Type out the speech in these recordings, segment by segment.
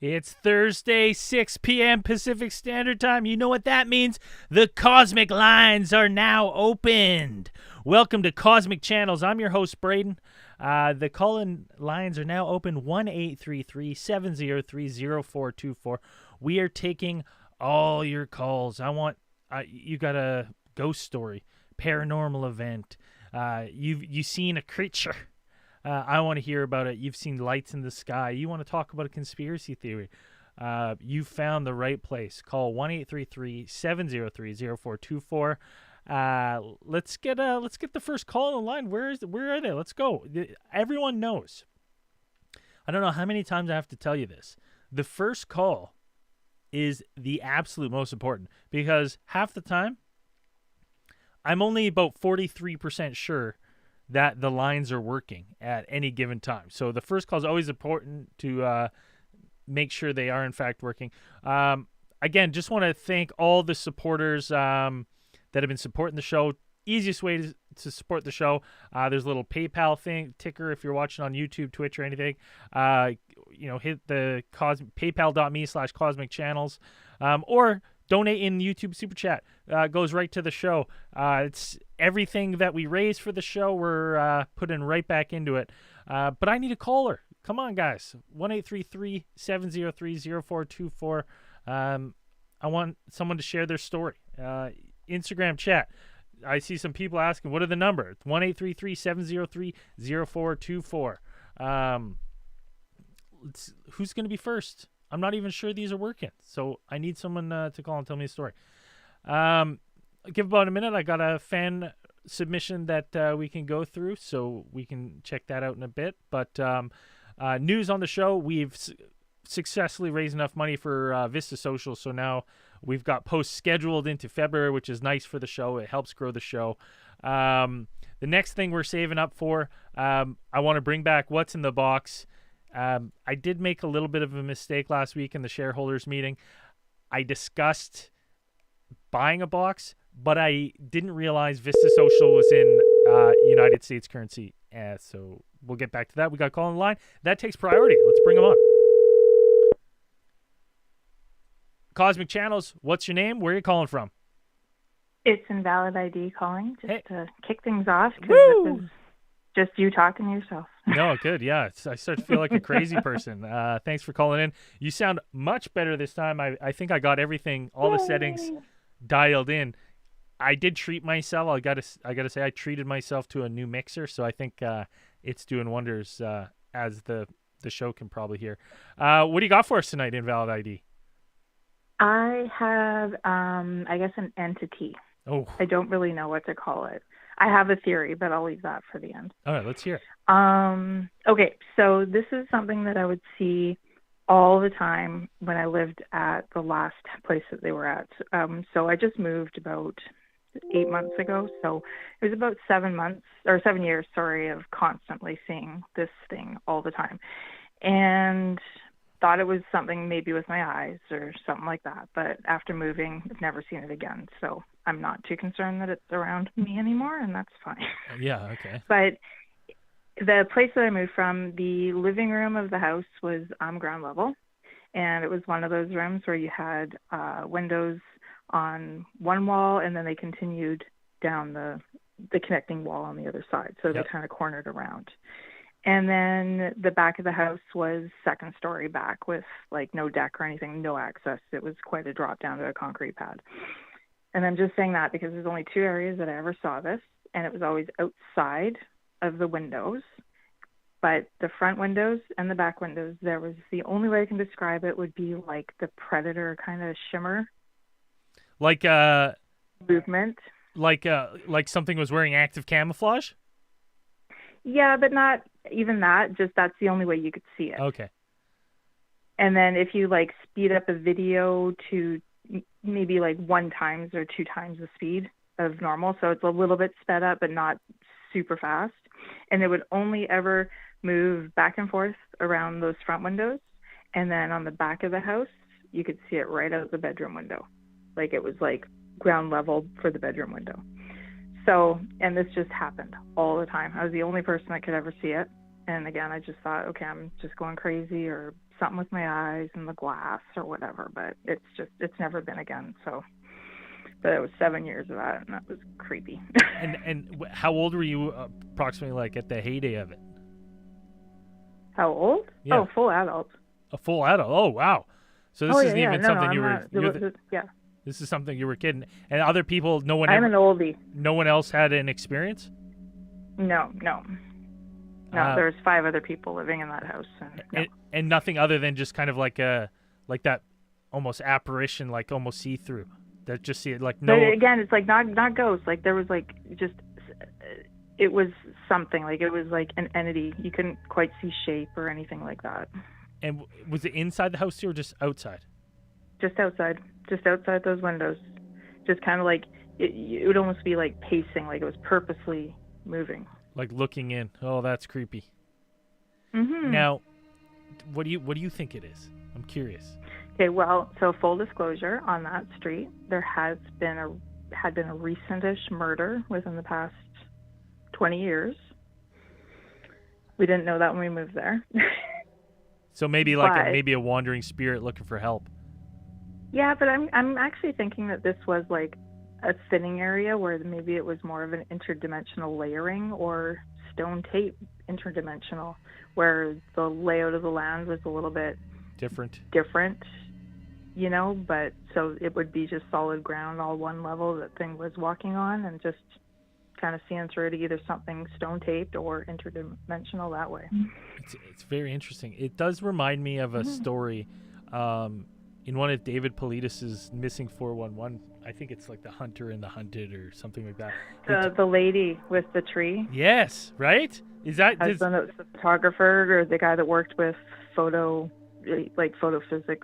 It's Thursday, 6 p.m. Pacific Standard Time. You know what that means? The Cosmic Lines are now opened. Welcome to Cosmic Channels. I'm your host, Braden. The call-in lines are now open, 1-833-703-0424. We are taking all your calls. I want, you got a ghost story, paranormal event. You've seen a creature. I want to hear about it. You've seen lights in the sky. You want to talk about a conspiracy theory. You found the right place. Call 1-833-703-0424. Let's get the first call on the line. Where are they? Let's go. Everyone knows. I don't know how many times I have to tell you this. The first call is the absolute most important, because half the time I'm only about 43% sure that the lines are working at any given time. So the first call is always important to make sure they are in fact working. Again, just want to thank all the supporters that have been supporting the show. Easiest way to support the show, there's a little PayPal ticker if you're watching on YouTube, Twitch, or anything. Hit the paypal.me/CosmicChannels, or donate in YouTube Super Chat. Goes right to the show. It's everything that we raise for the show, we're putting right back into it. But I need a caller. Come on, guys. 1-833-703-0424. I want someone to share their story. Instagram chat. I see some people asking, what are the numbers? 1-833-703-0424. Who's going to be first? I'm not even sure these are working, so I need someone to call and tell me a story. Give about a minute. I got a fan submission that we can go through, so we can check that out in a bit. But news on the show, we've successfully raised enough money for Vista Social, so now we've got posts scheduled into February, which is nice for the show. It helps grow the show. The next thing we're saving up for, I want to bring back What's in the Box. I did make a little bit of a mistake last week in the shareholders meeting. I discussed buying a box, but I didn't realize Vista Social was in United States currency. So we'll get back to that. We got a call on the line. That takes priority. Let's bring them on. Cosmic Channels, what's your name? Where are you calling from? It's Invalid ID calling, just to kick things off, because Woo! it was just you talking to yourself. No, good. Yeah, I start to feel like a crazy person. Thanks for calling in. You sound much better this time. I think I got everything, all the settings dialed in. I did treat myself. I gotta say, I treated myself to a new mixer, so I think it's doing wonders, as the show can probably hear. What do you got for us tonight, Invalid ID? I have, I guess, an entity. Oh. I don't really know what to call it. I have a theory, but I'll leave that for the end. All right, let's hear it. Okay, so this is something that I would see all the time when I lived at the last place that they were at. So I just moved about 8 months ago. So it was about 7 years, of constantly seeing this thing all the time. And thought it was something maybe with my eyes or something like that. But after moving, I've never seen it again. So I'm not too concerned that it's around me anymore, and that's fine. Yeah, okay. But the place that I moved from, the living room of the house was on ground level. And it was one of those rooms where you had windows on one wall, and then they continued down the connecting wall on the other side. So they kind of cornered around. And then the back of the house was second story back with like no deck or anything, no access. It was quite a drop down to a concrete pad. And I'm just saying that because there's only two areas that I ever saw this, and it was always outside of the windows. But the front windows and the back windows, there was, the only way I can describe it would be like the Predator kind of shimmer. Like movement. Like something was wearing active camouflage? Yeah, but not even that. Just that's the only way you could see it. Okay. And then if you like speed up a video to maybe like 1 times or 2 times the speed of normal, so it's a little bit sped up but not super fast, and it would only ever move back and forth around those front windows, and then on the back of the house you could see it right out the bedroom window, like it was like ground level for the bedroom window. So, and this just happened all the time. I was the only person that could ever see it. And again, I just thought, okay, I'm just going crazy or something with my eyes and the glass or whatever, but it's never been again. So, but it was 7 years of that, and that was creepy. And how old were you approximately, like, at the heyday of it? How old? Yeah. Oh, full adult. A full adult. Oh, wow. So this isn't even something you were. Yeah. This is something you were kidding. And other people, no one. I'm an oldie. No one else had an experience. No. There's 5 other people living in that house, and nothing other than just kind of like that, almost apparition, like almost see through. That just see it like no. But again, it's like not ghosts. Like there was like just. It was something, like it was like an entity. You couldn't quite see shape or anything like that. And was it inside the house too, or just outside? Just outside those windows. Just kind of like, it would almost be like pacing, like it was purposely moving. Like looking in. Oh, that's creepy. Mm-hmm. Now, what do you think it is? I'm curious. Okay, well, so full disclosure, on that street, there had been a recentish murder within the past 20 years. We didn't know that when we moved there. So maybe maybe a wandering spirit looking for help. Yeah, but I'm actually thinking that this was like a thinning area where maybe it was more of an interdimensional layering or stone tape interdimensional, where the layout of the land was a little bit different, but so it would be just solid ground, all one level that thing was walking on, and just kind of seeing through to either something stone taped or interdimensional that way. It's very interesting. It does remind me of a story in one of David Politis's Missing 411. I think it's like The Hunter and the Hunted or something like that. The lady with the tree. Yes, right? Is that the photographer or the guy that worked with photophysics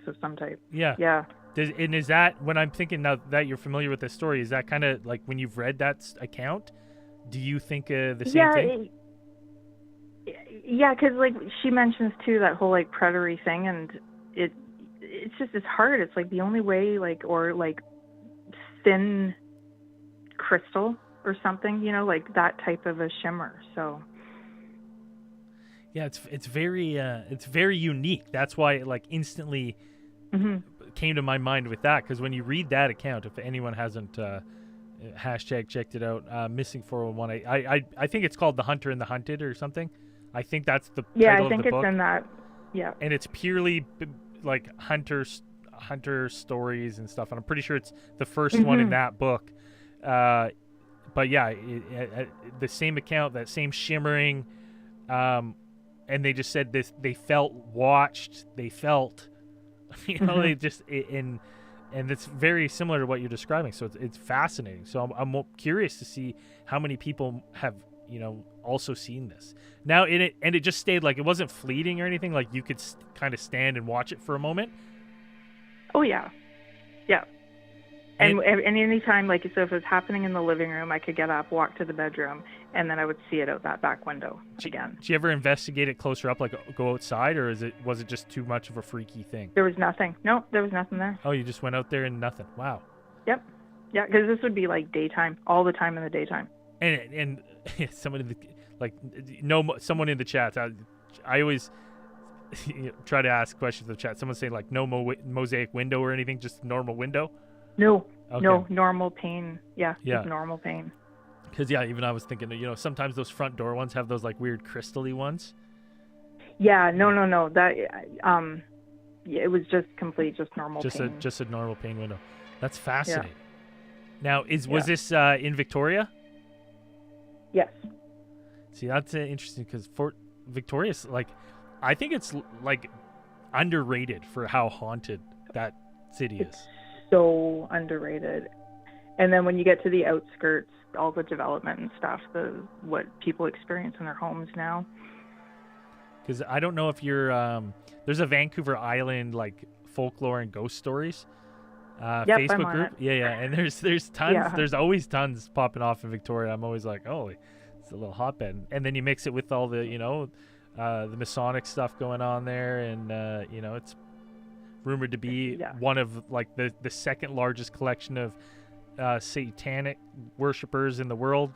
of some type? Yeah. Yeah. And is that, when I'm thinking now that you're familiar with this story, is that kind of like when you've read that account, do you think the same thing? Yeah, because like she mentions too that whole like predatory thing, and it's hard. It's like the only way, or thin crystal or something, like that type of a shimmer. So yeah, it's very unique. That's why it like instantly came to my mind with that, because when you read that account, if anyone hasn't hashtag checked it out, Missing 411, I think it's called The Hunter and the Hunted or something. I think that's the title of the book. Yeah, I think it's in that. Yeah. And it's purely like hunter stories and stuff, and I'm pretty sure it's the first one in that book. But yeah, the same account, that same shimmering, and they just said this. They felt watched. They felt, they just and it's very similar to what you're describing. So it's fascinating. So I'm curious to see how many people have also seen this. Now it just stayed, like it wasn't fleeting or anything. Like you could kind of stand and watch it for a moment. Oh yeah. And any time, like, so if it was happening in the living room, I could get up, walk to the bedroom, and then I would see it out that back window again. Did you ever investigate it closer up, like go outside, or was it just too much of a freaky thing? There was nothing. No, there was nothing there. Oh, you just went out there and nothing. Wow. Yep. Yeah, because this would be like daytime, all the time in the daytime. And someone in the someone in the chat. I always try to ask questions in the chat. Someone's saying like no mosaic window or anything, just normal window. No, okay. No normal pane. Yeah, yeah, just normal pane. Because even I was thinking, sometimes those front door ones have those like weird crystal-y ones. Yeah, no. That it was just normal pane. Just a normal pane window. That's fascinating. Yeah. Now, was this in Victoria? Yes. See, that's interesting because Fort Victoria's I think it's like underrated for how haunted that city is. So underrated. And then when you get to the outskirts, all the development and stuff, what people experience in their homes now. Because I don't know if you're there's a Vancouver Island like folklore and ghost stories Facebook group. Yeah, and there's tons. Yeah. There's always tons popping off in Victoria. I'm always like, oh, it's a little hotbed. And then you mix it with all the the Masonic stuff going on there, and it's rumored to be one of like the second largest collection of satanic worshippers in the world.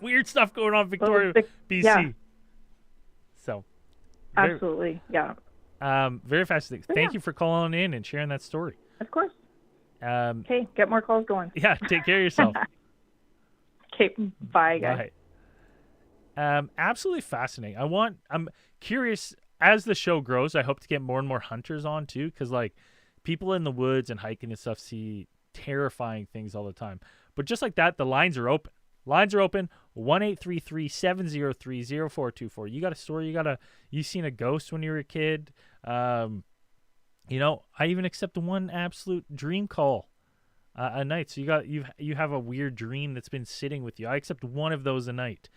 Weird stuff going on in Victoria, BC. Yeah. So absolutely, yeah. Very fascinating. So, Thank yeah, you for calling in and sharing that story. of course. Um, Okay, get more calls going. yeah, take care of yourself. Okay, bye, guys. Bye. Absolutely fascinating. I'm curious as the show grows. I hope to get more and more hunters on too, because like people in the woods and hiking and stuff see terrifying things all the time. But just like that, the lines are open. Lines are open. 1-833-703-0424. You got a story? You seen a ghost when you were a kid? You know, I even accept one absolute dream call a night. So you have a weird dream that's been sitting with you. I accept one of those a night.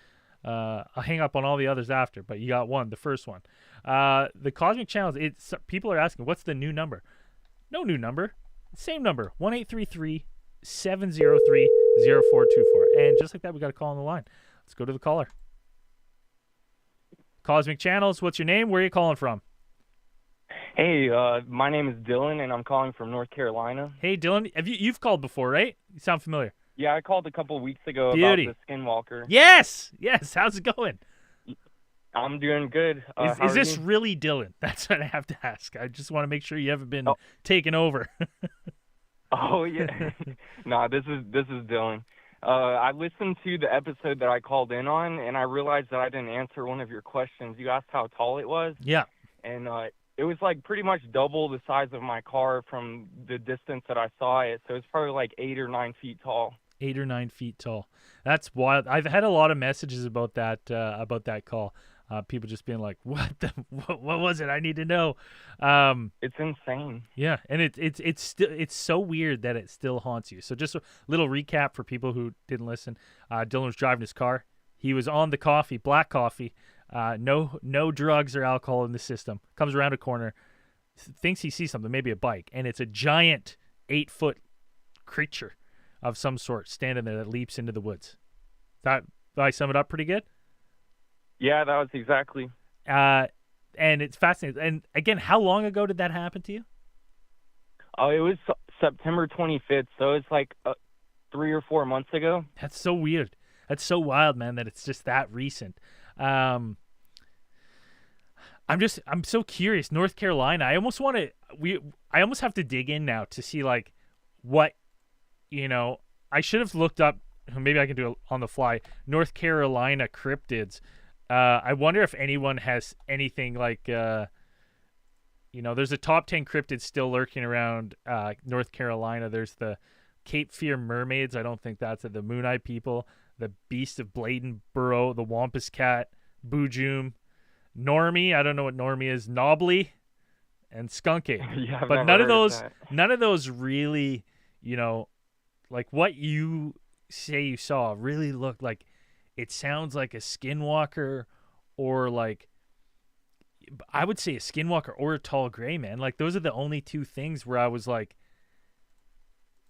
I'll hang up on all the others after, but you got one, the first one. The Cosmic Channels. It's people are asking, what's the new number? No new number. Same number. 1-833-703-0424. And just like that, we got a call on the line. Let's go to the caller. Cosmic Channels. What's your name? Where are you calling from? Hey, my name is Dylan, and I'm calling from North Carolina. Hey, Dylan. You've called before, right? You sound familiar. Yeah, I called a couple of weeks ago Beauty. about the Skinwalker. Yes. How's it going? I'm doing good. Is this really Dylan? That's what I have to ask. I just want to make sure you haven't been taken over. Oh yeah, no, this is Dylan. I listened to the episode that I called in on, and I realized that I didn't answer one of your questions. You asked how tall it was. Yeah. And it was like pretty much double the size of my car from the distance that I saw it. So it's probably like 8 or 9 feet tall. 8 or 9 feet tall. That's wild. I've had a lot of messages about that call. People just being like, "What was it? I need to know." It's insane. Yeah, and it's so weird that it still haunts you. So just a little recap for people who didn't listen. Dylan was driving his car. He was on the coffee, black coffee. No drugs or alcohol in the system. Comes around a corner, thinks he sees something, maybe a bike, and it's a giant 8-foot creature of some sort standing there that leaps into the woods. Did I sum it up pretty good? Yeah, that was exactly. And it's fascinating. And again, how long ago did that happen to you? Oh, it was September 25th, so it's like 3 or 4 months ago. That's so weird. That's so wild, man, that it's just that recent. I'm so curious. North Carolina. I almost have to dig in now to see like what, I should have looked up. Maybe I can do it on the fly. North Carolina cryptids. I wonder if anyone has anything like, there's a top 10 cryptids still lurking around North Carolina. There's the Cape Fear mermaids. I don't think that's it. The Moon Eye people, the Beast of Bladen Burrow, the Wampus Cat, Boojum, Normie. I don't know what Normie is. Knobbly, and Skunky. Yeah, but none of those really, like what you say you saw really looked like. It sounds like a skinwalker, or like, I would say a skinwalker or a tall gray man. Like those are the only two things where I was like,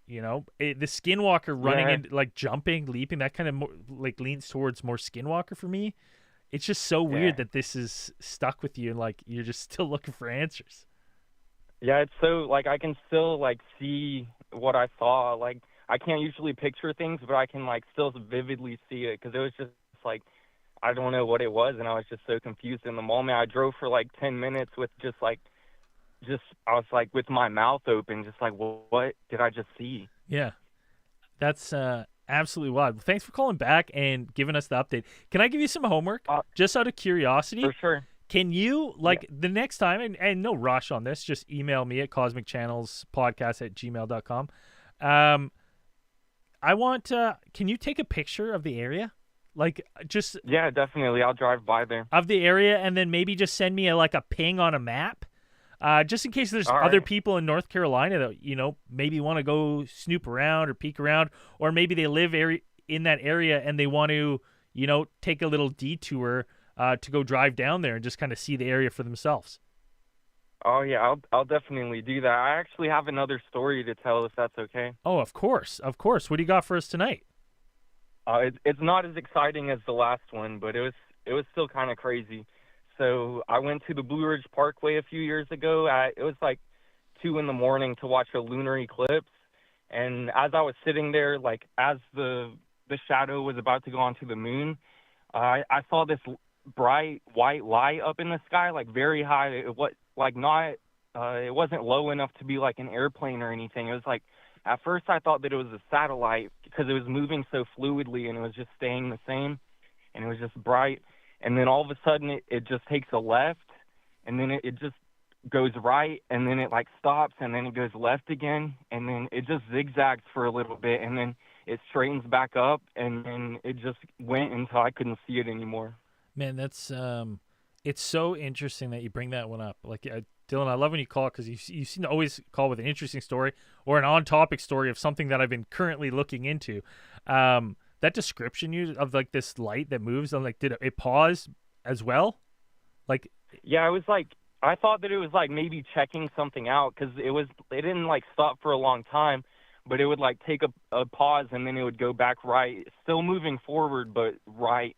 the skinwalker running and like jumping, leaping, that kind of more, like leans towards more skinwalker for me. It's just so weird that this is stuck with you and like you're just still looking for answers. Yeah, it's so like I can still like see what I saw. Like I can't usually picture things, but I can like still vividly see it because it was just like I don't know what it was, and I was just so confused in the moment. I drove for like 10 minutes with I was like with my mouth open, just like what did I just see? Yeah, that's absolutely wild. Well, thanks for calling back and giving us the update. Can I give you some homework just out of curiosity? For sure. Can you, the next time, and no rush on this, just email me at CosmicChannelsPodcast@gmail.com. I want, can you take a picture of the area? Like, just... Yeah, definitely. I'll drive by there. Of the area, and then maybe just send me a ping on a map. Just in case there's other people in North Carolina that, maybe want to go snoop around or peek around, or maybe they live in that area and they want to, take a little detour to go drive down there and just kind of see the area for themselves. Oh, yeah, I'll definitely do that. I actually have another story to tell, if that's okay. Oh, of course. Of course. What do you got for us tonight? It's not as exciting as the last one, but it was still kind of crazy. So I went to the Blue Ridge Parkway a few years ago. It was like 2 a.m. to watch a lunar eclipse. And as I was sitting there, like as the shadow was about to go onto the moon, I saw this bright white light up in the sky, like very high. like not it wasn't low enough to be like an airplane or anything. It was like at first I thought that it was a satellite because it was moving so fluidly and it was just staying the same and it was just bright. And then all of a sudden it just takes a left and then it just goes right and then it like stops and then it goes left again and then it just zigzags for a little bit and then it straightens back up and then it just went until I couldn't see it anymore. Man, that's it's so interesting that you bring that one up. Like Dylan, I love when you call it because you seem to always call with an interesting story or an on-topic story of something that I've been currently looking into. That description you of like this light that moves, I'm like, did it pause as well? Like, yeah, it was like I thought that it was like maybe checking something out because it didn't like stop for a long time, but it would like take a pause and then it would go back right, still moving forward but right.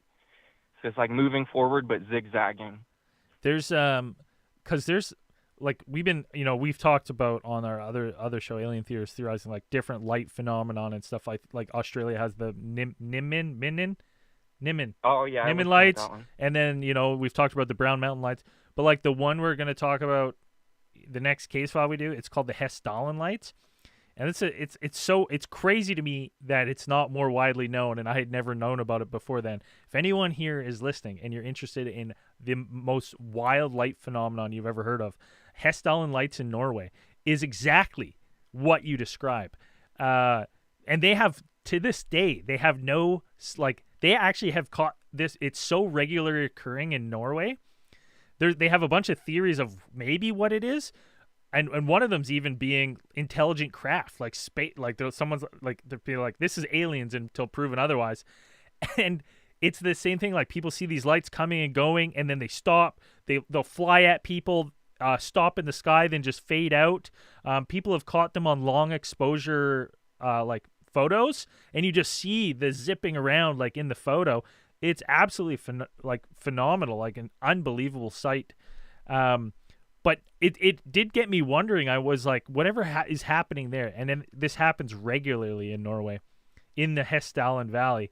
So it's like moving forward but zigzagging. There's because there's like we've talked about on our other show, Alien Theorists, theorizing like different light phenomenon and stuff like Australia has the Nimin. Oh yeah, Nimin lights, and then we've talked about the Brown Mountain lights, but like the one we're going to talk about, the next case file we do, it's called the Hessdalen lights, and it's crazy to me that it's not more widely known, and I had never known about it before then. If anyone here is listening and you're interested in the most wild light phenomenon you've ever heard of, Hessdalen lights in Norway is exactly what you describe, and they have to this day they have no like. They actually have caught this. It's so regularly occurring in Norway. They have a bunch of theories of maybe what it is, and one of them's even being intelligent craft, like space. Like someone's like they're like this is aliens until proven otherwise, and it's the same thing. Like people see these lights coming and going, and then they stop. They'll fly at people, stop in the sky, then just fade out. People have caught them on long exposure, like photos, and you just see the zipping around like in the photo. It's absolutely phenomenal, like an unbelievable sight. But it did get me wondering. I was like, whatever is happening there, and then this happens regularly in Norway, in the Hessdalen Valley.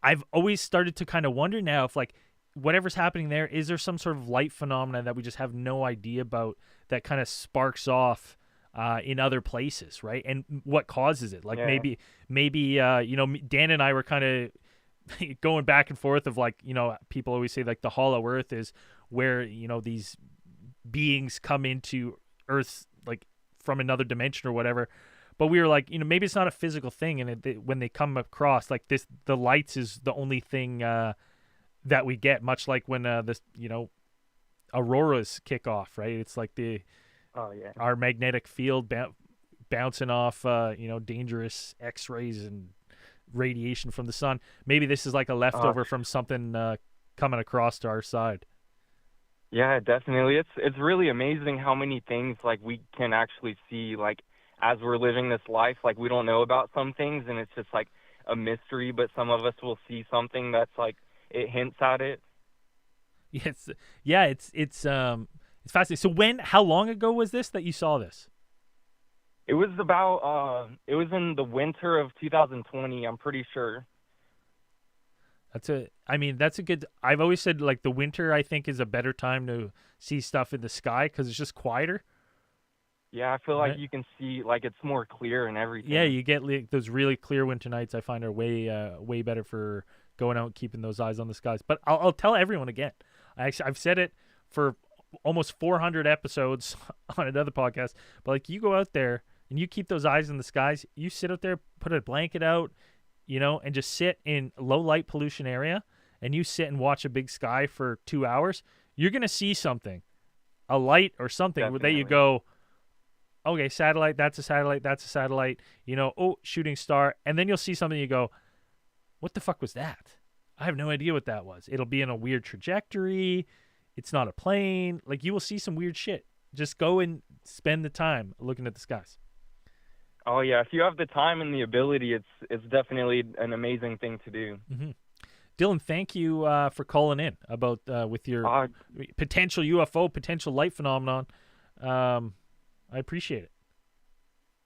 I've always started to kind of wonder now if like whatever's happening there, is there some sort of light phenomena that we just have no idea about that kind of sparks off in other places, right? And what causes it? Like maybe Dan and I were kind of going back and forth of like, people always say like the hollow earth is where, these beings come into Earth like from another dimension or whatever. But we were like, maybe it's not a physical thing, and when they come across like this, the lights is the only thing that we get, much like when auroras kick off, right? It's like our magnetic field bouncing off, dangerous X-rays and radiation from the sun. Maybe this is like a leftover from something coming across to our side. Yeah, definitely. It's really amazing how many things like we can actually see, like as we're living this life. Like we don't know about some things, and it's just like a mystery. But some of us will see something that's like it hints at it. It's fascinating. So how long ago was this that you saw this? It was it was in the winter of 2020, I'm pretty sure. That's a good, I've always said like the winter I think is a better time to see stuff in the sky because it's just quieter. Yeah, I feel like you can see, like it's more clear and everything. Yeah, you get those really clear winter nights I find are way better for going out and keeping those eyes on the skies. But I'll tell everyone again. I've said it for almost 400 episodes on another podcast, but like you go out there and you keep those eyes in the skies, you sit out there, put a blanket out, and just sit in low light pollution area, and you sit and watch a big sky for 2 hours, you're going to see something, a light or something. Definitely. That you go, okay, satellite, that's a satellite, shooting star. And then you'll see something, you go, what the fuck was that? I have no idea what that was. It'll be in a weird trajectory. It's not a plane. Like you will see some weird shit. Just go and spend the time looking at the skies. Oh yeah, if you have the time and the ability, it's definitely an amazing thing to do. Mm-hmm. Dylan, thank you for calling in about with your potential UFO, potential light phenomenon. I appreciate it.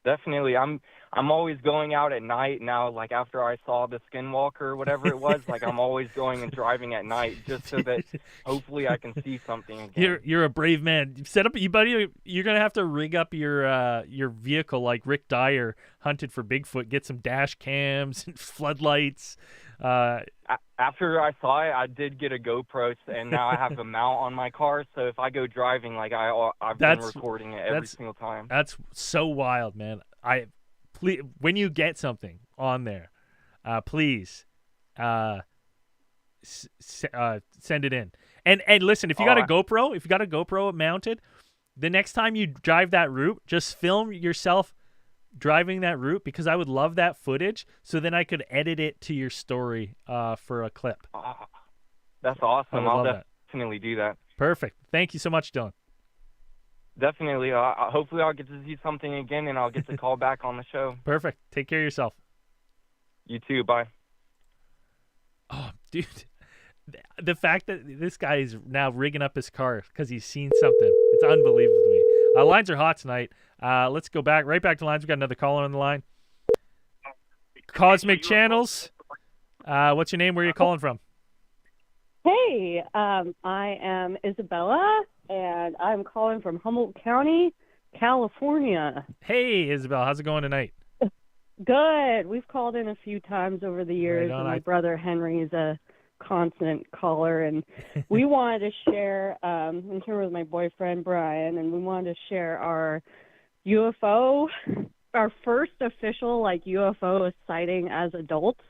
Definitely, I'm I'm always going out at night now, like after I saw the skinwalker or whatever it was, like I'm always going and driving at night just so that hopefully I can see something again. You're a brave man. Set up, you buddy. You're gonna have to rig up your vehicle like Rick Dyer hunted for Bigfoot. Get some dash cams and floodlights. After I saw it, I did get a GoPro, and now I have a mount on my car. So if I go driving, like I've been recording it every single time. That's so wild, man. Please, when you get something on there, please send it in. And listen, if you got a GoPro mounted, the next time you drive that route, just film yourself driving that route, because I would love that footage, so then I could edit it to your story for a clip. That's awesome. I'll definitely do that. Perfect. Thank you so much, Dylan. Definitely. Hopefully I'll get to see something again, and I'll get to call back on the show. Perfect. Take care of yourself. You too. Bye. Oh, dude. The fact that this guy is now rigging up his car because he's seen something. It's unbelievable to me. Lines are hot tonight. Let's go right back to lines. We got another caller on the line. Cosmic Channels. What's your name? Where are you calling from? Hey, I am Isabella, and I'm calling from Humboldt County, California. Hey, Isabel. How's it going tonight? Good. We've called in a few times over the years, and my brother Henry is a constant caller, and we wanted to share, I'm here with my boyfriend Brian, and we wanted to share our UFO, our first official UFO sighting as adults.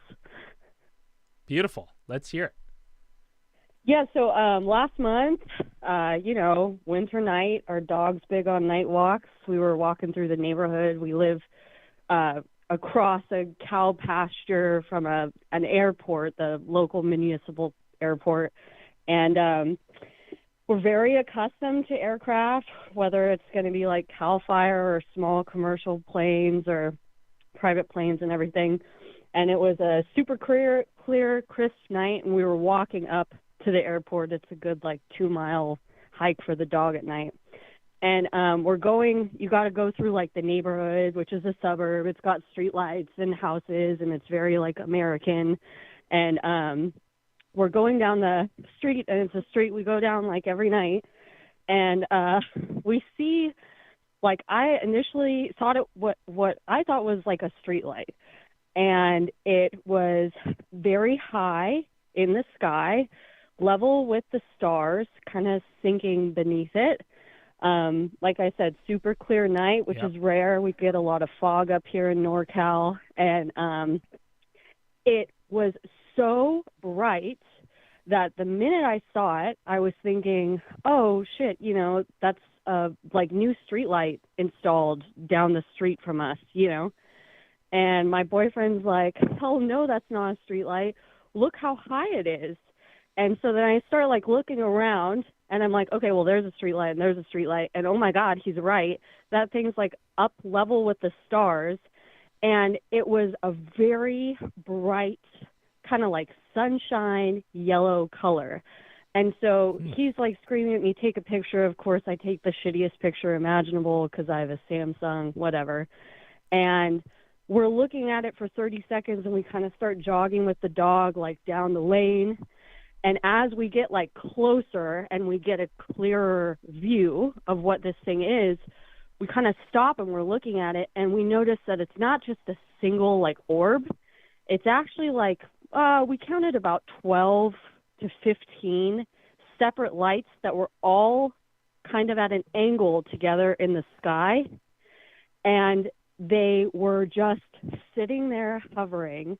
Beautiful. Let's hear it. Yeah, so last month, winter night, our dog's big on night walks. We were walking through the neighborhood. We live across a cow pasture from an airport, the local municipal airport. And we're very accustomed to aircraft, whether it's going to be like CAL FIRE or small commercial planes or private planes and everything. And it was a super clear, crisp night, and we were walking up to the airport. It's a good 2-mile hike for the dog at night. And you got to go through the neighborhood, which is a suburb. It's got streetlights and houses, and it's very American. And we're going down the street, and it's a street we go down every night. And we see, I initially thought what I thought was a streetlight. And it was very high in the sky, level with the stars, kind of sinking beneath it. Like I said, super clear night, which is rare. We get a lot of fog up here in NorCal. And it was so bright that the minute I saw it, I was thinking, oh, shit, that's a new streetlight installed down the street from us, And my boyfriend's like, hell no, that's not a streetlight. Look how high it is. And so then I start looking around, and I'm like, okay, well, there's a streetlight and there's a streetlight, and oh my God, he's right. That thing's up level with the stars, and it was a very bright, kind of sunshine yellow color. And so he's screaming at me, take a picture. Of course, I take the shittiest picture imaginable because I have a Samsung, whatever. And we're looking at it for 30 seconds, and we kind of start jogging with the dog down the lane. And as we get closer and we get a clearer view of what this thing is, we kind of stop and we're looking at it, and we notice that it's not just a single orb. It's actually we counted about 12 to 15 separate lights that were all kind of at an angle together in the sky. And they were just sitting there hovering.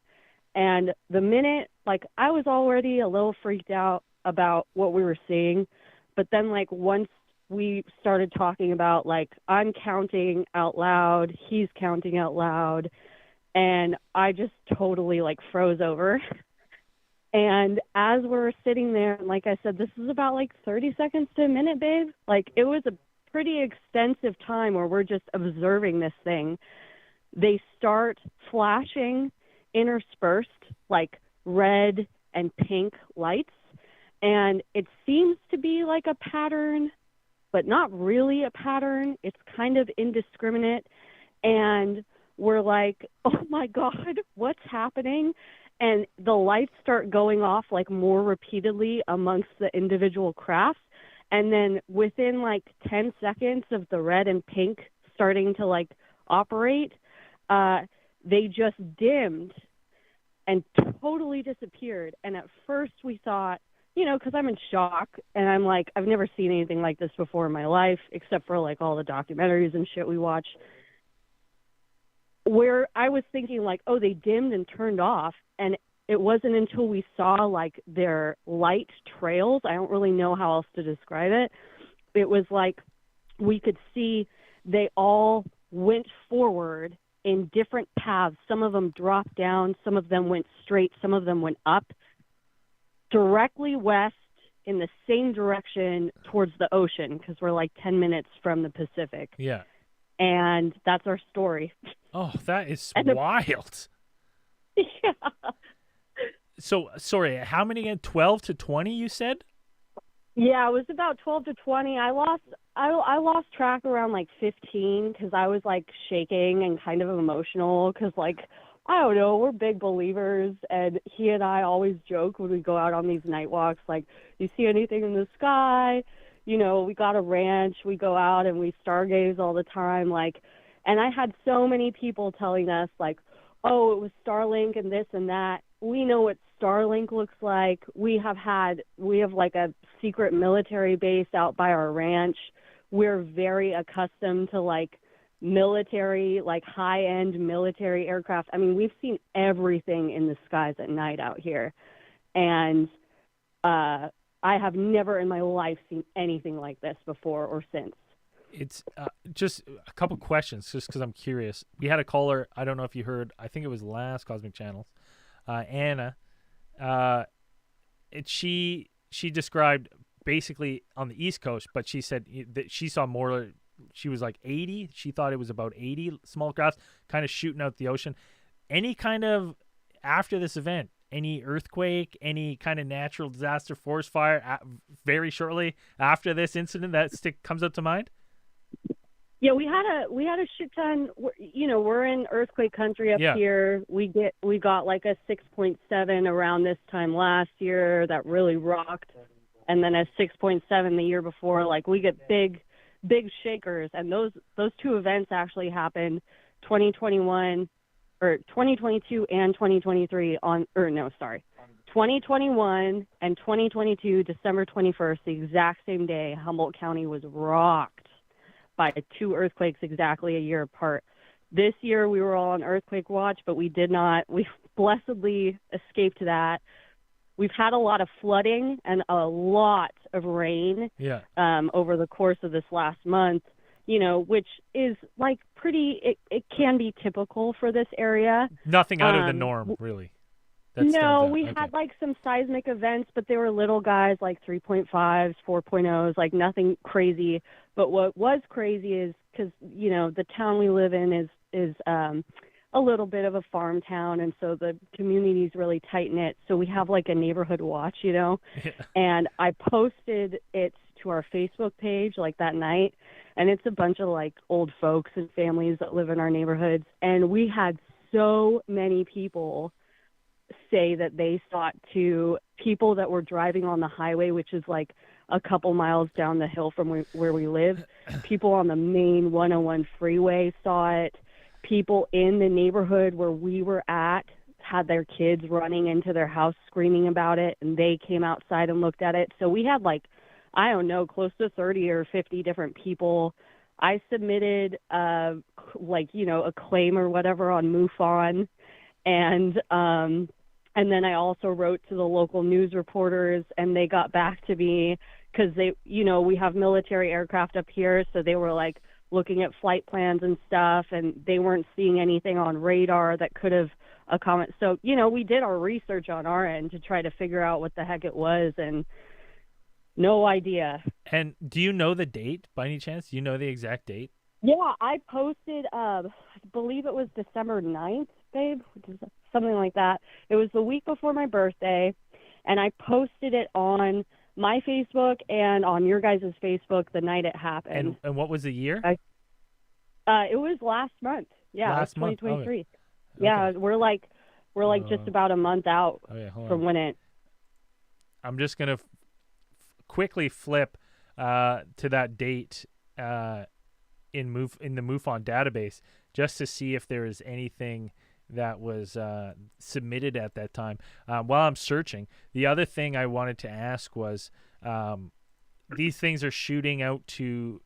And the minute, I was already a little freaked out about what we were seeing. But then, once we started talking about, I'm counting out loud, he's counting out loud, and I just totally, froze over. And as we're sitting there, and like I said, this is about, 30 seconds to a minute, babe. It was a pretty extensive time where we're just observing this thing. They start flashing interspersed red and pink lights, and it seems to be a pattern, but not really a pattern. It's kind of indiscriminate. And we're like, oh my God, what's happening? And the lights start going off like more repeatedly amongst the individual crafts. And then within like 10 seconds of the red and pink starting to like operate, they just dimmed and totally disappeared. And at first we thought, you know, because I'm in shock and I'm like, I've never seen anything like this before in my life, except for like all the documentaries and shit we watch, where I was thinking like, oh, they dimmed and turned off. And it wasn't until we saw like their light trails. I don't really know how else to describe it. It was like we could see they all went forward in different paths. Some of them dropped down, some of them went straight, some of them went up, directly west in the same direction towards the ocean, because we're like 10 minutes from the Pacific. Yeah. And that's our story. Oh, that is wild. Yeah. So, sorry, how many again? 12 to 20, you said? Yeah, it was about 12 to 20. I lost track around like 15 because I was like shaking and kind of emotional because like, I don't know, we're big believers, and he and I always joke when we go out on these night walks, like, you see anything in the sky? You know, we got a ranch, we go out and we stargaze all the time, like, and I had so many people telling us like, oh, it was Starlink and this and that. We know what Starlink looks like. We have like a secret military base out by our ranch. We're very accustomed to like military, like high-end military aircraft. I mean, we've seen everything in the skies at night out here. And I have never in my life seen anything like this before or since. It's just a couple questions, just because I'm curious. We had a caller, I don't know if you heard, I think it was last Cosmic Channels, Anna. She described basically on the East Coast, but she said that she saw more. She was like 80. She thought it was about 80 small crafts kind of shooting out the ocean. Any kind of, after this event, any earthquake, any kind of natural disaster, forest fire, very shortly after this incident that comes up to mind? Yeah, we had a shit ton. You know, we're in earthquake country up here. We got like a 6.7 around this time last year that really rocked, and then a 6.7 the year before. Like, we get big shakers, and those two events actually happened 2021 or 2022 and 2023 2021 and 2022 December 21st, the exact same day. Humboldt County was rocked by two earthquakes exactly a year apart. This year we were all on earthquake watch, but we blessedly escaped that. We've had a lot of flooding and a lot of rain over the course of this last month, you know, which is like it can be typical for this area. Nothing out of the norm, really. No, we had like some seismic events, but they were little guys, like 3.5s, 4.0s, like nothing crazy. But what was crazy is because, you know, the town we live in is a little bit of a farm town, and so the community is really tight-knit. So we have like a neighborhood watch, you know, and I posted it to our Facebook page like that night, and it's a bunch of like old folks and families that live in our neighborhoods, and we had so many people say that they saw it too. People that were driving on the highway, which is like a couple miles down the hill from where we live. People on the main 101 freeway saw it. People in the neighborhood where we were at had their kids running into their house screaming about it, and they came outside and looked at it. So we had like, I don't know, close to 30 or 50 different people. I submitted a claim or whatever on MUFON, and then I also wrote to the local news reporters, and they got back to me because we have military aircraft up here, so they were like looking at flight plans and stuff, and they weren't seeing anything on radar that could have accommodated. So, you know, we did our research on our end to try to figure out what the heck it was, and no idea. And do you know the date by any chance? Do you know the exact date? Yeah, I posted, I believe it was December 9th, babe, something like that. It was the week before my birthday, and I posted it on my Facebook and on your guys' Facebook the night it happened. And what was the year? It was last month. Yeah, Last it month. was 2023. Okay. Yeah, we're like just about a month out from when it. I'm just gonna quickly flip to that date in the MUFON database just to see if there is anything that was submitted at that time. While I'm searching, the other thing I wanted to ask was, these things are shooting out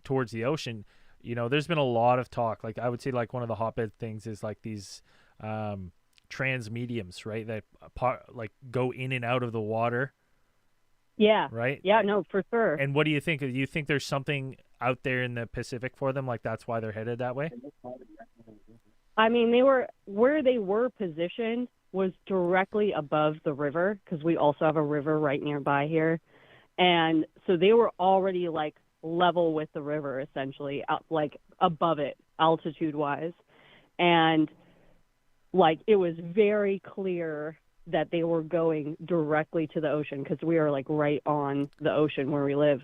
towards the ocean. You know, there's been a lot of talk. Like, I would say, like, one of the hotbed things is like these trans mediums, right? That like go in and out of the water. Yeah. Right. Yeah. No, for sure. And what do you think? Do you think there's something out there in the Pacific for them? Like, that's why they're headed that way? I mean, where they were positioned was directly above the river, because we also have a river right nearby here. And so they were already like level with the river, essentially, like above it, altitude-wise. And like it was very clear that they were going directly to the ocean, because we are like right on the ocean where we live.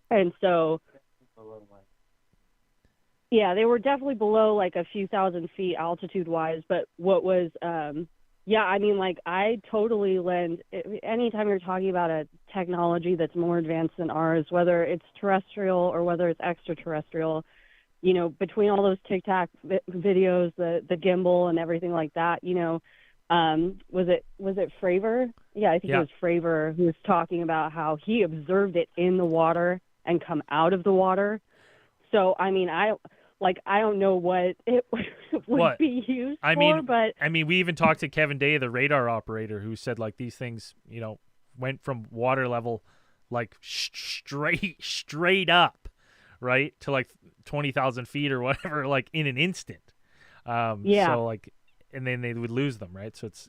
And so, yeah, they were definitely below like a few thousand feet altitude-wise. But what was, yeah, I mean, like, I totally lend, anytime you're talking about a technology that's more advanced than ours, whether it's terrestrial or whether it's extraterrestrial, you know, between all those TikTok videos, the gimbal and everything like that, you know, was it Fravor? Yeah, I think it was Fravor who was talking about how he observed it in the water and come out of the water. So, I mean, I don't know what it would be used for, but... I mean, we even talked to Kevin Day, the radar operator, who said, like, these things, you know, went from water level, like, straight up, right, to, like, 20,000 feet or whatever, like, in an instant. So, like, and then they would lose them, right? So it's...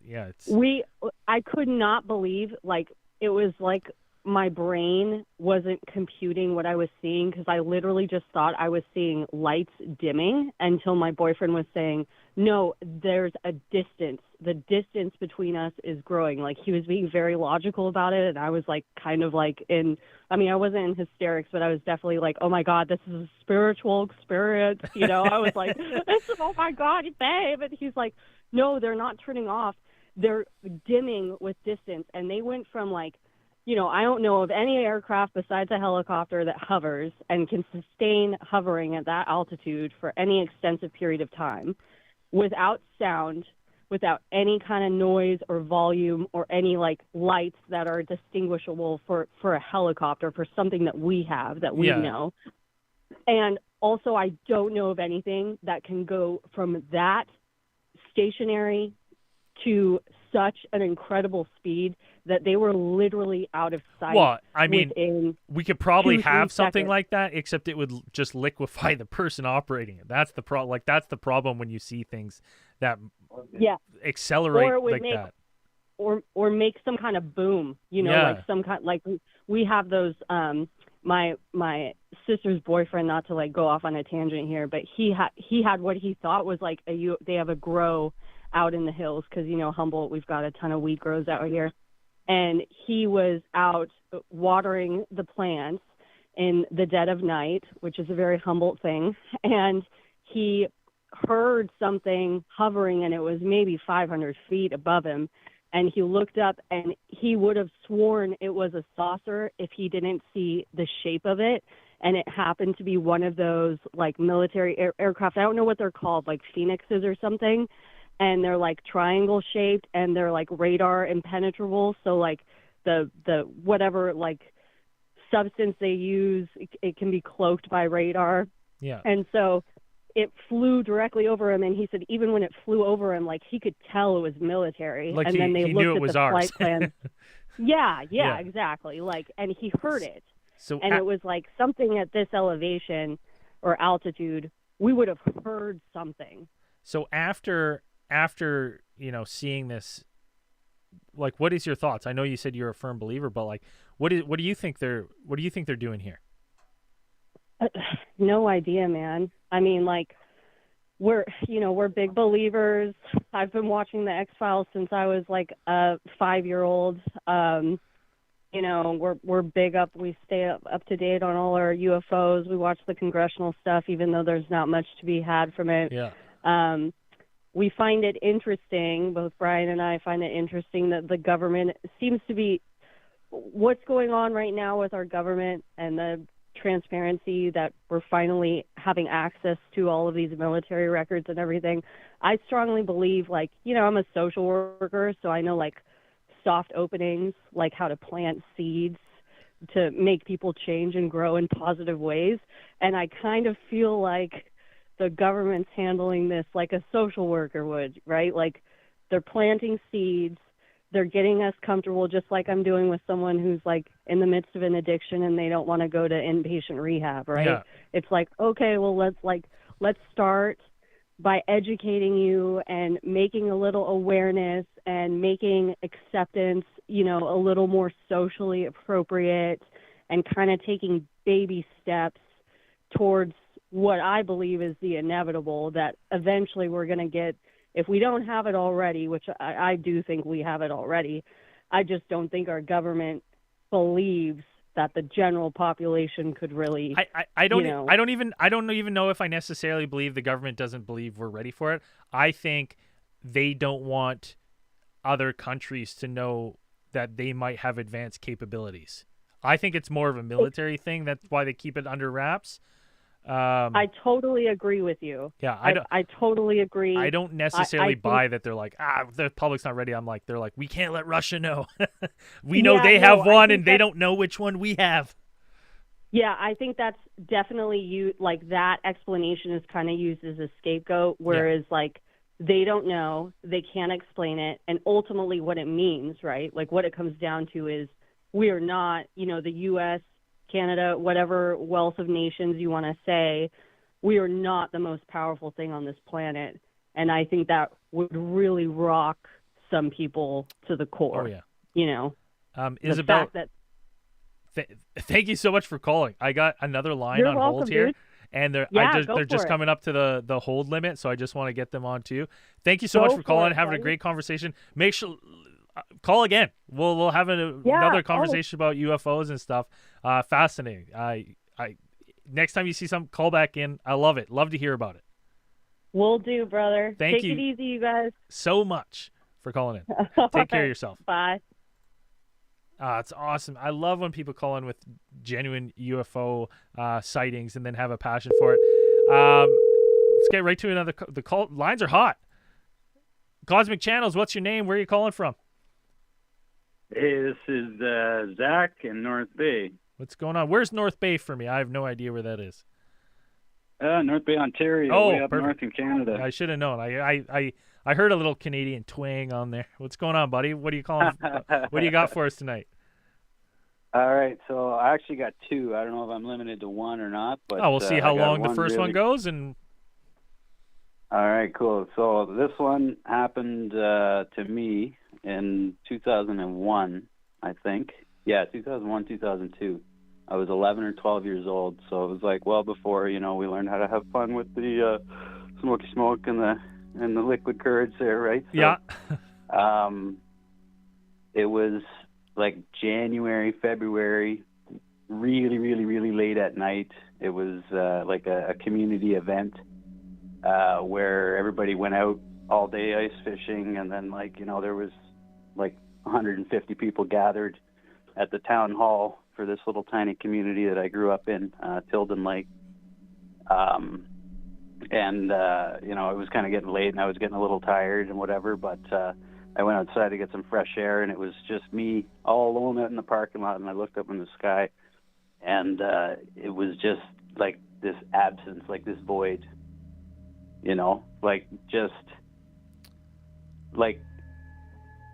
I could not believe, like, it was like my brain wasn't computing what I was seeing, because I literally just thought I was seeing lights dimming until my boyfriend was saying, no, there's a distance. The distance between us is growing. Like, he was being very logical about it, and I was like kind of like I wasn't in hysterics, but I was definitely like, oh my God, this is a spiritual experience. You know, I was like, oh my God, babe. And he's like, no, they're not turning off. They're dimming with distance. And they went from like, you know, I don't know of any aircraft besides a helicopter that hovers and can sustain hovering at that altitude for any extensive period of time without sound, without any kind of noise or volume or any like lights that are distinguishable for a helicopter, for something that we have, that we know. And also, I don't know of anything that can go from that stationary to such an incredible speed that they were literally out of sight. Well, I mean, we could probably have something like that, except it would just liquefy the person operating it. That's the problem. Like, that's the problem when you see things that accelerate like that. Or make some kind of boom, you know, like some kind, like we have those, my sister's boyfriend, not to like go off on a tangent here, but he had what he thought was like they have a grow out in the hills, because, you know, Humboldt, we've got a ton of wheat grows out here. And he was out watering the plants in the dead of night, which is a very Humboldt thing. And he heard something hovering, and it was maybe 500 feet above him. And he looked up, and he would have sworn it was a saucer if he didn't see the shape of it. And it happened to be one of those, like, military aircraft. I don't know what they're called, like Phoenixes or something. And they're like triangle shaped, and they're like radar impenetrable. So like the whatever like substance they use, it can be cloaked by radar. Yeah. And so it flew directly over him, and he said even when it flew over him, like he could tell it was military. Like, and then they looked at the flight plan. Yeah, exactly. Like, and he heard it. And it was like something at this elevation or altitude, we would have heard something. So after, you know, seeing this, like, what is your thoughts? I know you said you're a firm believer, but like, what do you think they're doing here? No idea, man. I mean, like, we're big believers. I've been watching the X-Files since I was like a 5-year-old. You know, we're big up. We stay up to date on all our UFOs. We watch the congressional stuff, even though there's not much to be had from it. Yeah. We find it interesting, both Brian and I find it interesting that the government seems to be, what's going on right now with our government and the transparency that we're finally having access to all of these military records and everything. I strongly believe, like, you know, I'm a social worker, so I know, like, soft openings, like how to plant seeds to make people change and grow in positive ways. And I kind of feel like the government's handling this like a social worker would, right? Like, they're planting seeds, they're getting us comfortable, just like I'm doing with someone who's like in the midst of an addiction and they don't want to go to inpatient rehab, right? Yeah. It's like, okay, well, let's start by educating you and making a little awareness and making acceptance, you know, a little more socially appropriate, and kind of taking baby steps towards what I believe is the inevitable, that eventually we're going to get, if we don't have it already, which I do think we have it already, I just don't think our government believes that the general population could really. I don't even know if I necessarily believe the government doesn't believe we're ready for it. I think they don't want other countries to know that they might have advanced capabilities. I think it's more of a military thing. That's why they keep it under wraps. I totally agree with you. Yeah, I totally agree. I don't necessarily buy that they're like, the public's not ready. They're like, we can't let Russia know. We know they have one and they don't know which one we have. Yeah, I think that's definitely like that explanation is kind of used as a scapegoat, whereas like they don't know, they can't explain it, and ultimately what it means, right? Like what it comes down to is we are not, you know, the U.S., Canada, whatever wealth of nations you want to say, we are not the most powerful thing on this planet. And I think that would really rock some people to the core. Oh, yeah. You know, Isabel, thank you so much for calling. I got another line on hold here. Dude. And they're just it. coming up to the hold limit, so I just want to get them on too. Thank you so much for calling, having a great conversation. Make sure call again. We'll have another conversation about UFOs and stuff. Fascinating. I next time you see something, call back in. I love it. Love to hear about it. Will do, brother. Take it easy, you guys. So much for calling in. Take care of yourself. Bye. It's awesome. I love when people call in with genuine UFO sightings and then have a passion for it. Let's get right to another. The call lines are hot. Cosmic Channels, what's your name? Where are you calling from? Hey, this is Zach in North Bay. What's going on? Where's North Bay for me? I have no idea where that is. North Bay, Ontario, way up north in Canada. I should have known. I heard a little Canadian twang on there. What's going on, buddy? What are you calling? What do you got for us tonight? All right, so I actually got two. I don't know if I'm limited to one or not, but we'll see how long the first one goes. And all right, cool. So this one happened to me in 2001, I think. Yeah, 2001, 2002. I was 11 or 12 years old, so it was like well before, you know, we learned how to have fun with the smoky smoke and the liquid courage there, right? So, yeah. It was like January, February, really, really, really late at night. It was like a community event where everybody went out all day ice fishing, and then like, you know, there was like 150 people gathered at the town hall for this little tiny community that I grew up in, Tilden Lake. And, you know, it was kind of getting late and I was getting a little tired and whatever, but I went outside to get some fresh air, and it was just me all alone out in the parking lot, and I looked up in the sky, and it was just like this absence, like this void, you know, like just like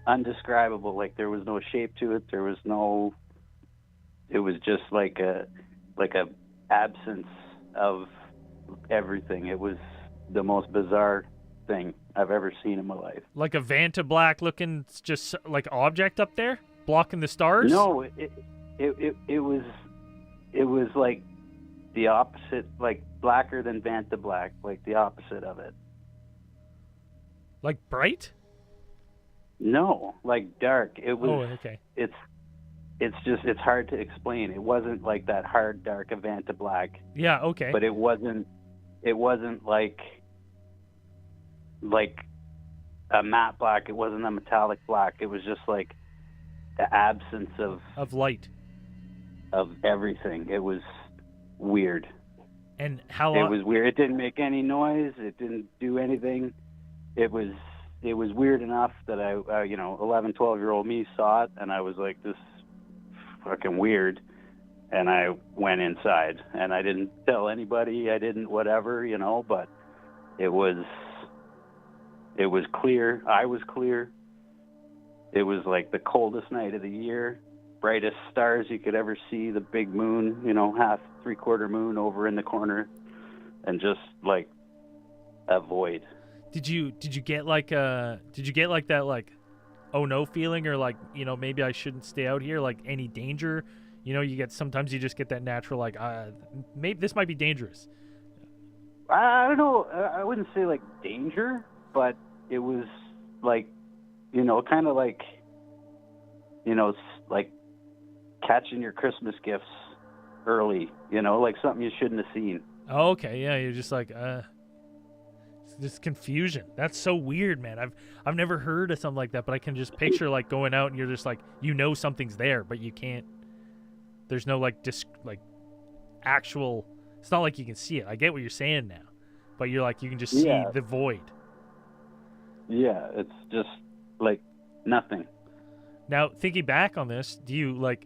undescribable. Like there was no shape to it. There was no, it was just like a absence of everything. It was the most bizarre thing I've ever seen in my life. Like a Vanta Black looking just like object up there blocking the stars? No, it was like the opposite, like blacker than Vanta Black, like the opposite of it. Like bright? No, like dark. It was. Oh, okay. It's hard to explain. It wasn't like that hard dark Vanta Black. Yeah, okay. But it wasn't like like a matte black. It wasn't a metallic black. It was just like the absence Of light. of everything. It was weird. And how It long? was weird. It didn't make any noise. It didn't do anything. It was weird enough that I 11, 12-year-old me saw it, and I was like, this is fucking weird. And I went inside, and I didn't tell anybody. I didn't whatever, but it was clear. I was clear. It was like the coldest night of the year, brightest stars you could ever see, the big moon, half, three-quarter moon over in the corner, and just like a void. Did you get like that like, oh no feeling, or like, maybe I shouldn't stay out here, like any danger? Sometimes you just get that natural like, maybe this might be dangerous. I don't know. I wouldn't say like danger, but it was like, kind of like, like catching your Christmas gifts early, like something you shouldn't have seen. Oh, okay, yeah, you're just like, this confusion. That's so weird, man. I've never heard of something like that, but I can just picture like going out and you're just like, something's there, but you can't. There's no like actual. It's not like you can see it. I get what you're saying now, but you're like, you can just see the void. Yeah, it's just like nothing. Now, thinking back on this, do you like,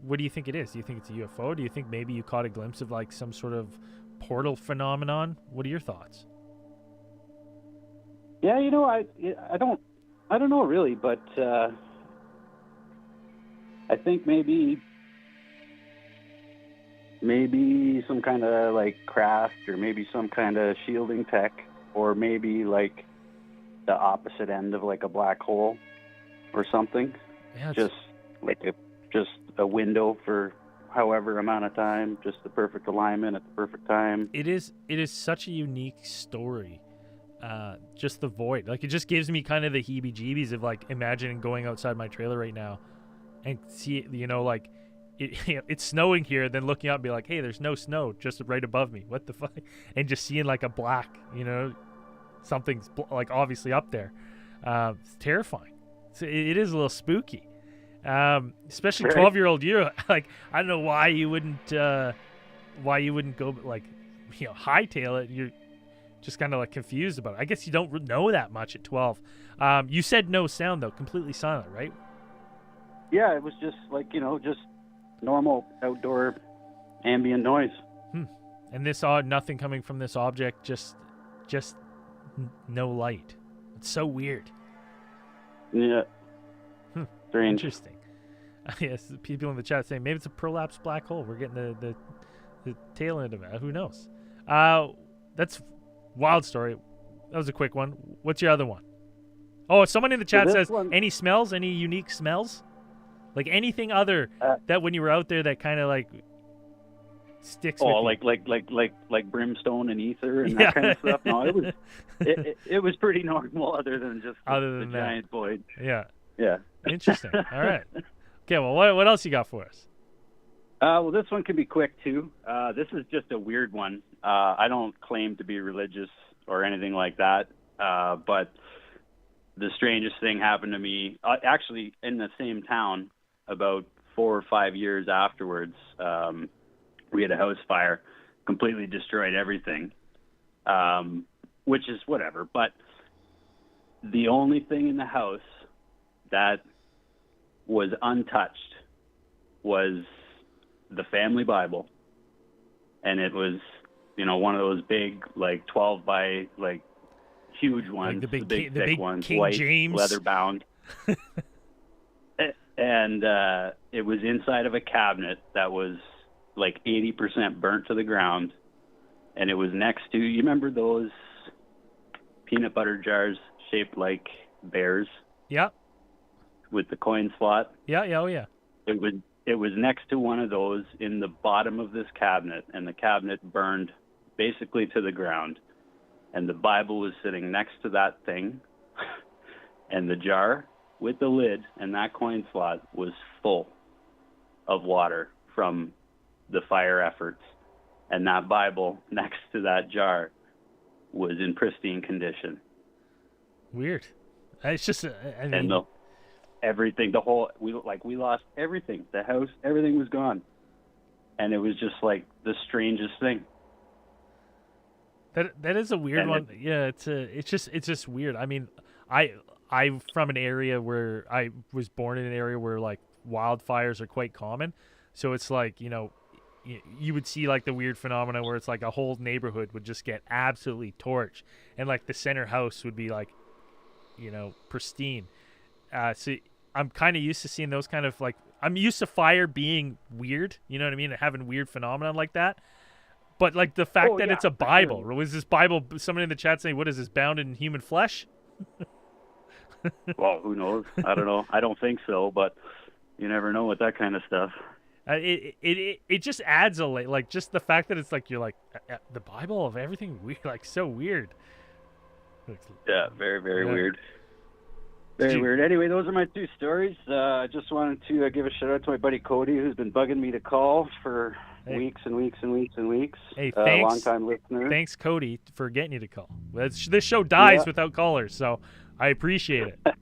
what do you think it is? Do you think it's a UFO? Do you think maybe you caught a glimpse of like some sort of portal phenomenon? What are your thoughts? Yeah, I don't know really, but I think maybe some kind of like craft, or maybe some kind of shielding tech, or maybe like the opposite end of like a black hole or something. Yeah, just like a window for however amount of time, just the perfect alignment at the perfect time. It is such a unique story. Just the void, like it just gives me kind of the heebie-jeebies of like imagining going outside my trailer right now and see, like it's snowing here, then looking up and be like, hey, there's no snow just right above me. What the fuck? And just seeing like a black, something's like obviously up there. It's terrifying. So it is a little spooky. Especially 12-year-old you. Like, I don't know why you wouldn't go like, hightail it. You're just kind of like confused about it. I guess you don't know that much at 12. You said no sound though, completely silent, right? Yeah, it was just like, just normal outdoor ambient noise. And this nothing coming from this object, just no light. It's so weird. Yeah. Strange. Interesting. Yes, people in the chat saying maybe it's a prolapsed black hole. We're getting the tail end of it. Who knows? That's wild story. That was a quick one. What's your other one? Oh, someone in the chat says any smells, any unique smells? Like anything other that when you were out there that kind of like sticks with you? like brimstone and ether and that kind of stuff. No, it was pretty normal other than just the giant void. Yeah. Yeah. Interesting. All right. Okay, well, what else you got for us? Well, this one can be quick, too. This is just a weird one. I don't claim to be religious or anything like that, but the strangest thing happened to me, actually in the same town, about 4 or 5 years afterwards. We had a house fire, completely destroyed everything, which is whatever. But the only thing in the house that was untouched was the family Bible, and it was, one of those big, like 12 by like huge ones, like the big thick ones, King white, James, leather bound, and it was inside of a cabinet that was like 80% burnt to the ground, and it was next to, you remember those peanut butter jars shaped like bears? Yeah. With the coin slot. Yeah, oh yeah. It was next to one of those in the bottom of this cabinet, and the cabinet burned basically to the ground. And the Bible was sitting next to that thing, and the jar with the lid and that coin slot was full of water from the fire efforts. And that Bible next to that jar was in pristine condition. Weird. It's just, I mean, And everything, we lost everything. The house, everything was gone. And it was just like the strangest thing. that is a weird one. Yeah, it's just weird. I mean, I'm from an area where I was born in an area where like wildfires are quite common. So it's like, you know, you would see like the weird phenomena where it's like a whole neighborhood would just get absolutely torched, and like the center house would be like, you know, pristine. So I'm kind of used to seeing those kind of like, I'm used to fire being weird, you know what I mean, and having weird phenomena like that. But like the fact that it's a Bible, sure. was this Bible? Somebody in the chat saying, "What is this, bound in human flesh?" Well, who knows? I don't know. I don't think so, but you never know with that kind of stuff. It just adds a like just the fact that it's like you're like the Bible of everything weird, like so weird. Yeah, very, very weird. Did Very you- weird. Anyway, those are my two stories. I just wanted to give a shout out to my buddy Cody, who's been bugging me to call for weeks and weeks and weeks and weeks. Hey, thanks. Long-time listener. Thanks, Cody, for getting you to call. This show dies without callers, so I appreciate it.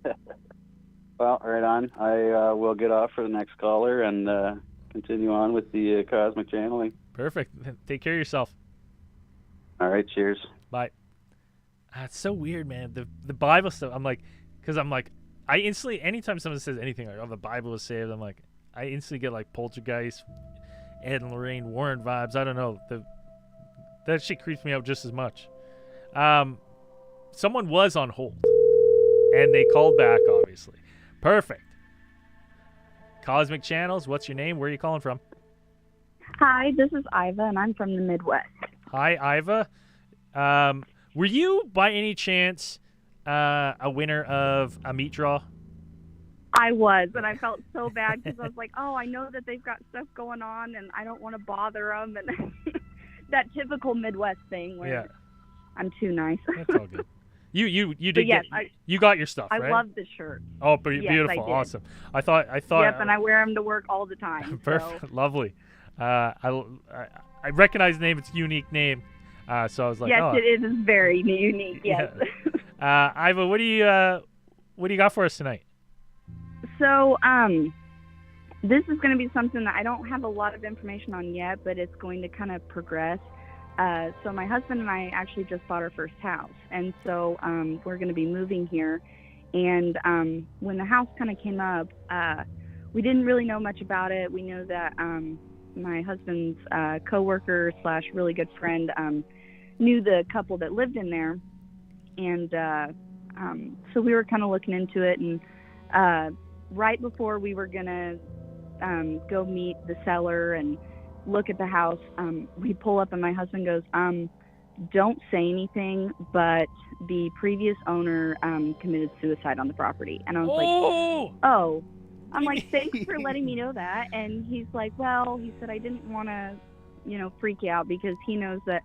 Well, right on. I will get off for the next caller and continue on with the cosmic channeling. Perfect. Take care of yourself. All right, cheers. Bye. It's so weird, man. The Bible stuff. I instantly, anytime someone says anything like, "Oh, the Bible was saved," I'm like, I instantly get like Poltergeist, Ed and Lorraine Warren vibes. I don't know. That shit creeps me out just as much. Someone was on hold, and they called back. Obviously, perfect. Cosmic Channels. What's your name? Where are you calling from? Hi, this is Iva, and I'm from the Midwest. Hi, Iva. Were you, by any chance, a winner of a meat draw? I was, and I felt so bad because I was like, oh, I know that they've got stuff going on, and I don't want to bother them, and that typical Midwest thing where I'm too nice. That's all good. You did yes, you got your stuff, right? I love the shirt. Oh, Yes, beautiful, I did. awesome. I thought. Yep, and I wear them to work all the time. Perfect, So. lovely. I recognize the name. It's a unique name. So I was like, yes, oh. it is very unique. Yes. Yeah. Iva, what do you got for us tonight? So, this is going to be something that I don't have a lot of information on yet, but it's going to kind of progress. So my husband and I actually just bought our first house, and so we're going to be moving here. And when the house kind of came up, we didn't really know much about it. We knew that my husband's coworker / really good friend knew the couple that lived in there, and so we were kind of looking into it. And right before we were gonna go meet the seller and look at the house, we pull up and my husband goes, don't say anything, but the previous owner committed suicide on the property. And I was like, oh. I'm like, thanks for letting me know that. And he's like, well, he said, I didn't want to, freak you out because he knows that,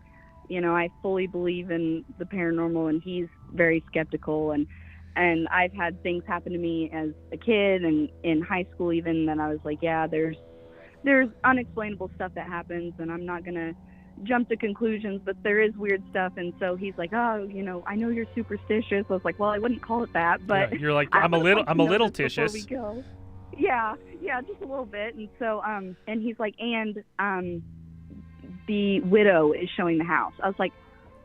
I fully believe in the paranormal, and he's very skeptical. And I've had things happen to me as a kid and in high school even that I was like, yeah, there's unexplainable stuff that happens, and I'm not going to jump to conclusions, but there is weird stuff. And so he's like, oh, I know you're superstitious. I was like, well, I wouldn't call it that, but yeah, you're like, I'm a little titious. We go. Yeah, just a little bit. And so, and he's like, and the widow is showing the house. I was like,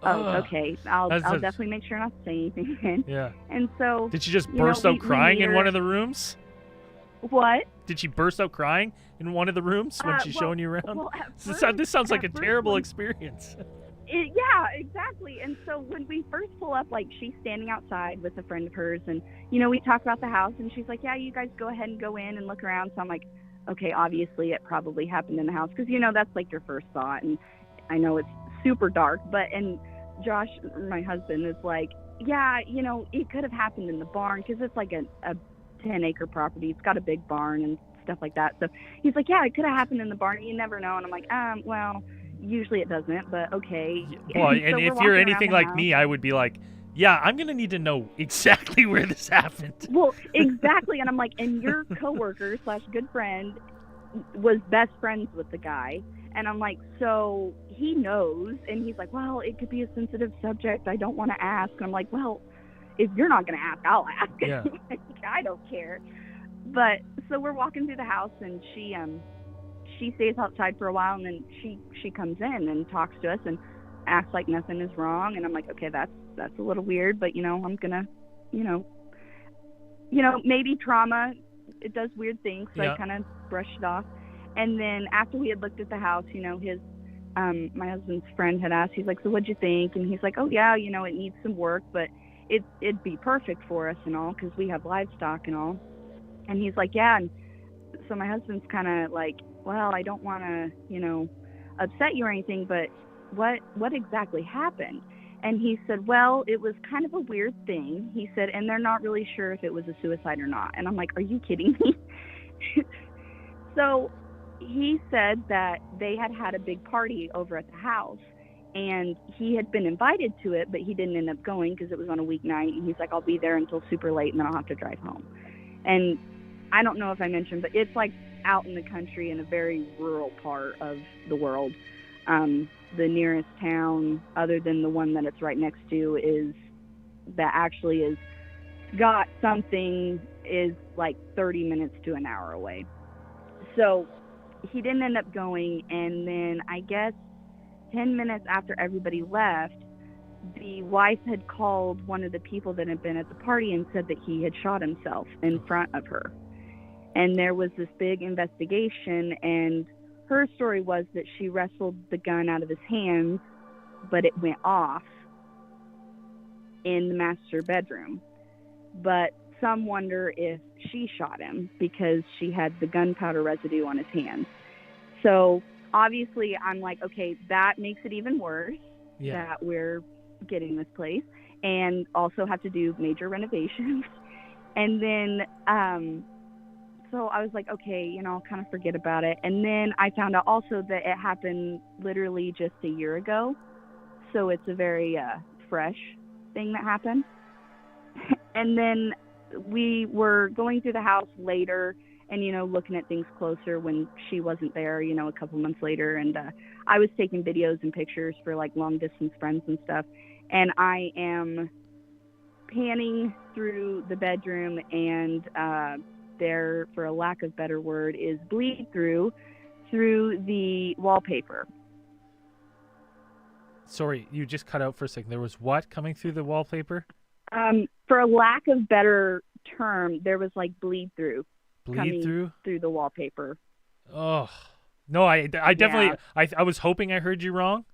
oh, okay. I'll definitely make sure not to say anything again. Yeah. And so, did she just burst out crying in one of the rooms? What? Did she burst out crying in one of the rooms when she's showing you around? Well, this sounds like a terrible experience. Yeah, exactly. And so when we first pull up, like, she's standing outside with a friend of hers, and we talk about the house, and she's like, yeah, you guys go ahead and go in and look around. So I'm like, okay, obviously it probably happened in the house, because that's like your first thought. And I know it's super dark, and Josh, my husband, is like, yeah, it could have happened in the barn, because it's like a 10-acre property. It's got a big barn and stuff like that. So he's like, yeah, it could have happened in the barn. You never know. And I'm like, well, usually it doesn't, but okay. Well, So and if you're anything like me, I would be like, yeah, I'm going to need to know exactly where this happened. Well, exactly. And I'm like, and your coworker / good friend was best friends with the guy. And I'm like, so he knows. And he's like, well, it could be a sensitive subject. I don't want to ask. And I'm like, well, if you're not going to ask, I'll ask. Yeah. I don't care. But so we're walking through the house, and she stays outside for a while, and then she comes in and talks to us and acts like nothing is wrong. And I'm like, okay, that's a little weird, but I'm gonna, maybe trauma, it does weird things. So Yeah. I kind of brushed it off. And then after we had looked at the house, his my husband's friend had asked, he's like, so what'd you think? And he's like, oh yeah, it needs some work, but it'd be perfect for us and all, because we have livestock and all. And he's like, yeah. And so my husband's kind of like, well, I don't want to, upset you or anything, but what exactly happened? And he said, well, it was kind of a weird thing. He said, and they're not really sure if it was a suicide or not. And I'm like, are you kidding me? So he said that they had a big party over at the house, and he had been invited to it, but he didn't end up going because it was on a weeknight. And he's like, I'll be there until super late, and then I'll have to drive home. And I don't know if I mentioned, but it's like out in the country in a very rural part of the world. The nearest town, other than the one that it's right next to, is got something, is like 30 minutes to an hour away. So he didn't end up going. And then I guess 10 minutes after everybody left, the wife had called one of the people that had been at the party and said that he had shot himself in front of her. And there was this big investigation, and her story was that she wrestled the gun out of his hands, but it went off in the master bedroom. But some wonder if she shot him because she had the gunpowder residue on his hands. So obviously I'm like, okay, that makes it even worse that we're getting this place and also have to do major renovations. And then, so I was like, okay, I'll kind of forget about it. And then I found out also that it happened literally just a year ago. So it's a very fresh thing that happened. And then we were going through the house later and, looking at things closer when she wasn't there, a couple months later. And I was taking videos and pictures for like long distance friends and stuff. And I am panning through the bedroom, and there, for a lack of better word, is bleed through the wallpaper. Sorry, you just cut out for a second. There was what coming through the wallpaper? For a lack of better term, there was like bleed through. Bleed through the wallpaper. Oh no, I definitely I was hoping I heard you wrong.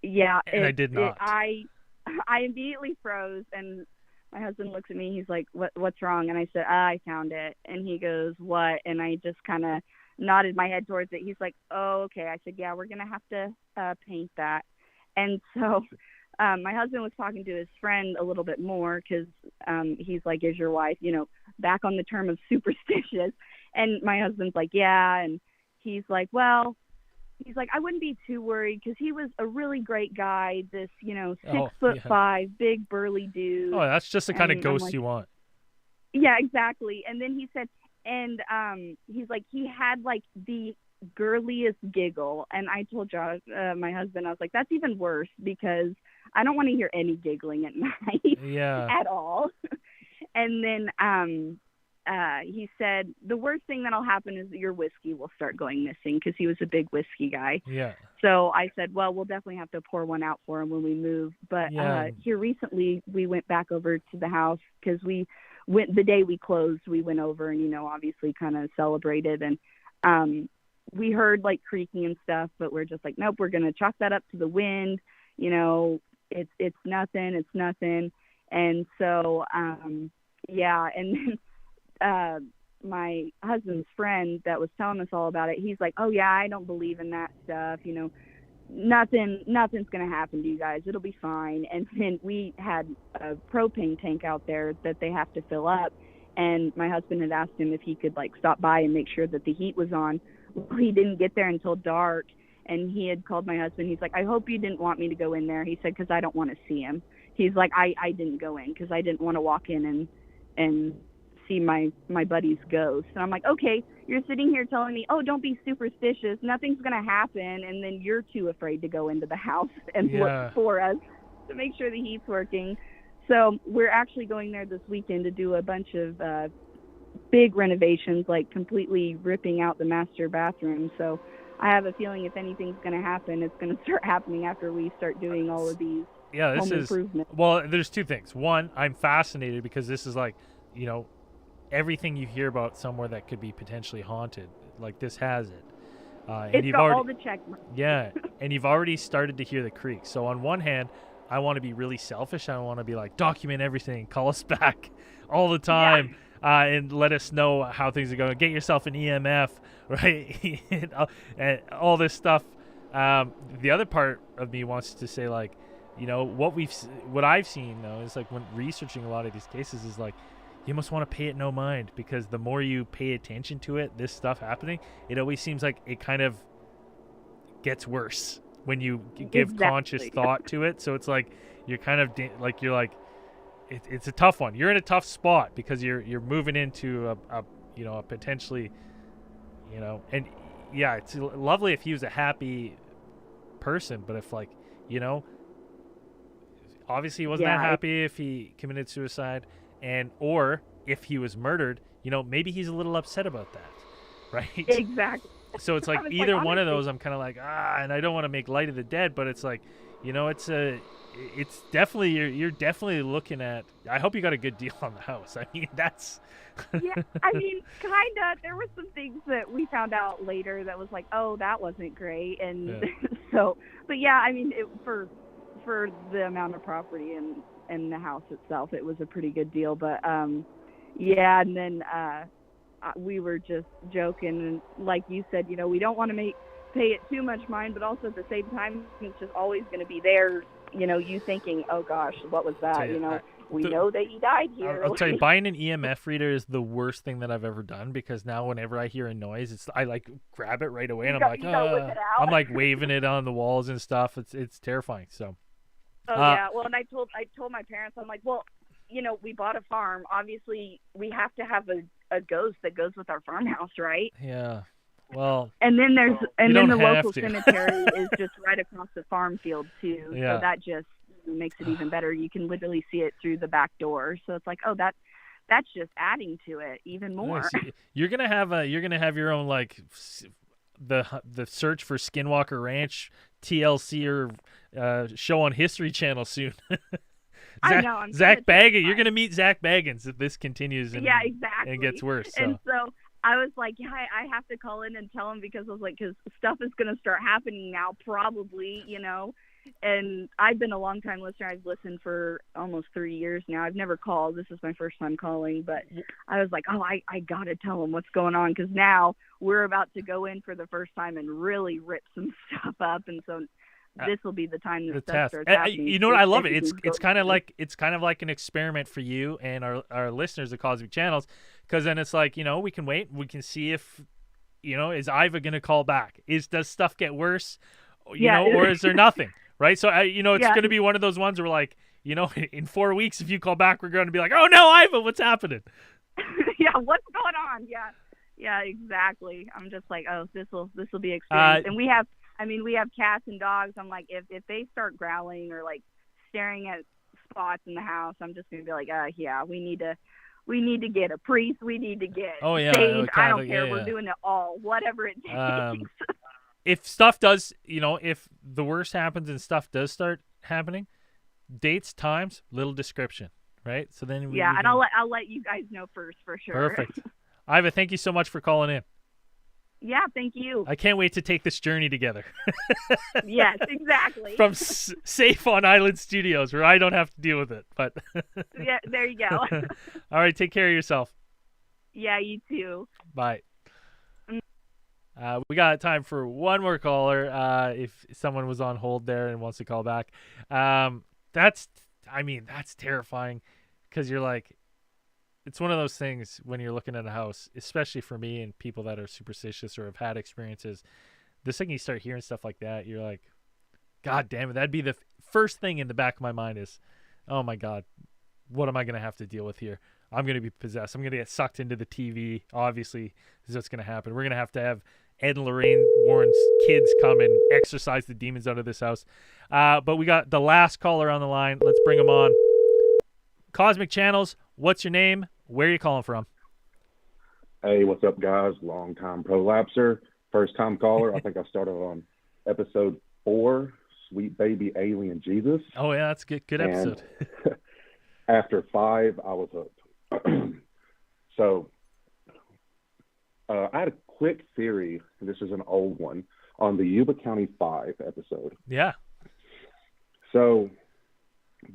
Yeah, and I did not. I immediately froze, and my husband looks at me. He's like, "What's wrong?" And I said, "I found it." And he goes, "What?" And I just kind of nodded my head towards it. He's like, "Oh, okay." I said, "Yeah, we're gonna have to paint that." And so my husband was talking to his friend a little bit more because he's like, "Is your wife, back on the term of superstitious?" And my husband's like, "Yeah." And he's like, "Well," he's like, "I wouldn't be too worried because he was a really great guy. This, 6'5", big burly dude." Oh, that's just the kind of ghost you want. Yeah, exactly. And then he said, and he's like, he had like the girliest giggle. And I told my husband, I was like, that's even worse because I don't want to hear any giggling at night at all. And then he said, the worst thing that'll happen is that your whiskey will start going missing because he was a big whiskey guy. Yeah. So I said, well, we'll definitely have to pour one out for him when we move. But here recently we went back over to the house because we went the day we closed. We went over and, obviously kind of celebrated. And we heard like creaking and stuff, but we're just like, nope, we're going to chalk that up to the wind. It's nothing. It's nothing. And so, and then my husband's friend that was telling us all about it, he's like, oh yeah, I don't believe in that stuff. Nothing's going to happen to you guys. It'll be fine. And then we had a propane tank out there that they have to fill up. And my husband had asked him if he could like stop by and make sure that the heat was on. Well, he didn't get there until dark. And he had called my husband. He's like, I hope you didn't want me to go in there. He said, because I don't want to see him. He's like, I didn't go in because I didn't want to walk in and see my buddy's ghost. And I'm like, okay, you're sitting here telling me, oh, don't be superstitious, nothing's going to happen, and then you're too afraid to go into the house and look for us to make sure the heat's working. So we're actually going there this weekend to do a bunch of big renovations, like completely ripping out the master bathroom. So I have a feeling if anything's going to happen, it's going to start happening after we start doing all of these home improvements. Well, there's two things. One, I'm fascinated because this is like, you know, everything you hear about somewhere that could be potentially haunted, like this has it. And it's got all the check marks. Yeah, and you've already started to hear the creaks. So on one hand, I want to be really selfish. I want to be like, document everything, call us back all the time, and let us know how things are going. Get yourself an EMF, right? and all this stuff. The other part of me wants to say, like, you know, what I've seen though is like when researching a lot of these cases is like, you must want to pay it no mind, because the more you pay attention to it, this stuff happening, it always seems like it kind of gets worse when you give conscious thought to it. So it's like you're kind of it's a tough one. You're in a tough spot because you're moving into a potentially, you know, and yeah, it's lovely if he was a happy person, but if, like, you know, obviously he wasn't that happy if he committed suicide, and or if he was murdered, you know, maybe he's a little upset about that, right? Exactly. So it's like either one of those, I'm kind of like, and I don't want to make light of the dead, but it's like, you know, it's definitely, you're definitely looking at, I hope you got a good deal on the house. I mean, that's. Yeah, I mean, kind of. There were some things that we found out later that was like, oh, that wasn't great. And so, but yeah, I mean, for the amount of property and the house itself, it was a pretty good deal. But yeah, and then we were just joking, and like you said, you know, we don't want to pay it too much mind, but also at the same time, it's just always going to be there. You know, you thinking, oh gosh, what was that? You know, we know that he died here. I'll tell you, buying an EMF reader is the worst thing that I've ever done, because now whenever I hear a noise, I like grab it right away, and I'm like waving it on the walls and stuff. It's terrifying. So. Oh yeah, well, and I told my parents, I'm like, well, you know, we bought a farm. Obviously, we have to have a ghost that goes with our farmhouse, right? Yeah. Well. And then the local cemetery is just right across the farm field too. Yeah. So that just makes it even better. You can literally see it through the back door. So it's like, oh, that's just adding to it even more. Nice. You're gonna have your own, like, the search for Skinwalker Ranch TLC or show on History Channel soon. I know. Zach Baggins. You're gonna meet Zach Baggins if this continues and gets worse. So. And so I was like, yeah, I have to call in and tell him, because I was like, because stuff is gonna start happening now, probably, you know. And I've been a long time listener. I've listened for almost 3 years now. I've never called. This is my first time calling, but I was like, oh, I got to tell him what's going on, because now we're about to go in for the first time and really rip some stuff up. And so this will be the time that stuff starts happening. You know what? I love it. It's kind of like an experiment for you and our listeners at Cosmic Channels, because then it's like, you know, we can wait. We can see if, you know, is Iva going to call back? Does stuff get worse? You know, or is there nothing? Right. So, you know, it's going to be one of those ones where, like, you know, in 4 weeks, if you call back, we're going to be like, oh, no, Iva, what's happening? Yeah. What's going on? Yeah. Yeah, exactly. I'm just like, oh, this will be experience. And we have cats and dogs. I'm like, if they start growling or, like, staring at spots in the house, I'm just going to be like, yeah, we need to get a priest. We need to get sage. I don't care. We're doing it all, whatever it takes. If stuff does, you know, if the worst happens and stuff does start happening, dates, times, little description, right? So then I'll let you guys know first, for sure. Perfect. Iva, thank you so much for calling in. Yeah, thank you. I can't wait to take this journey together. Yes, exactly. From safe on Island Studios, where I don't have to deal with it. But yeah, there you go. All right, take care of yourself. Yeah, you too. Bye. We got time for one more caller. If someone was on hold there and wants to call back, that's terrifying, because you're like, it's one of those things when you're looking at a house, especially for me and people that are superstitious or have had experiences. The second you start hearing stuff like that, you're like, God damn it! That'd be the first thing in the back of my mind is, oh my God, what am I gonna have to deal with here? I'm going to be possessed. I'm going to get sucked into the TV. Obviously, this is what's going to happen. We're going to have Ed and Lorraine Warren's kids come and exorcise the demons out of this house. But we got the last caller on the line. Let's bring him on. Cosmic Channels, what's your name? Where are you calling from? Hey, what's up, guys? Long-time prolapser, first-time caller. I think I started on episode 4, Sweet Baby Alien Jesus. Oh, yeah, that's a good episode. After 5, I was hooked. So I had a quick theory, and this is an old one, on the Yuba County 5 episode. Yeah. So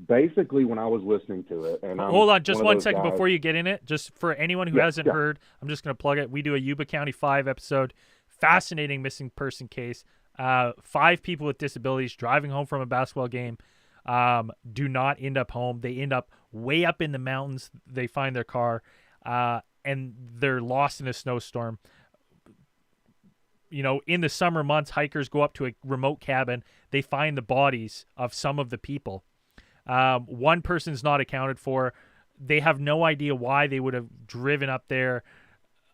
basically, when I was listening to it, and hold on just one second before you get in it, just for anyone who hasn't heard, I'm just going to plug it. We do a Yuba County 5 episode, fascinating missing person case. 5 people with disabilities driving home from a basketball game do not end up home. They end up way up in the mountains. They find their car, and they're lost in a snowstorm. You know, in the summer months, hikers go up to a remote cabin. They find the bodies of some of the people. One person's not accounted for. They have no idea why they would have driven up there,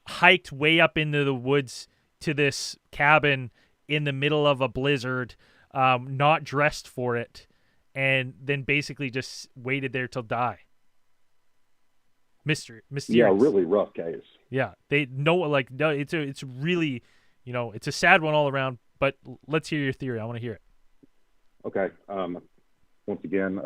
hiked way up into the woods to this cabin in the middle of a blizzard, not dressed for it, and then basically just waited there till die. Mysterious. Yeah, really rough case. Yeah, they know, like, no, it's really, you know, it's a sad one all around. But let's hear your theory. I want to hear it. Okay. Once again,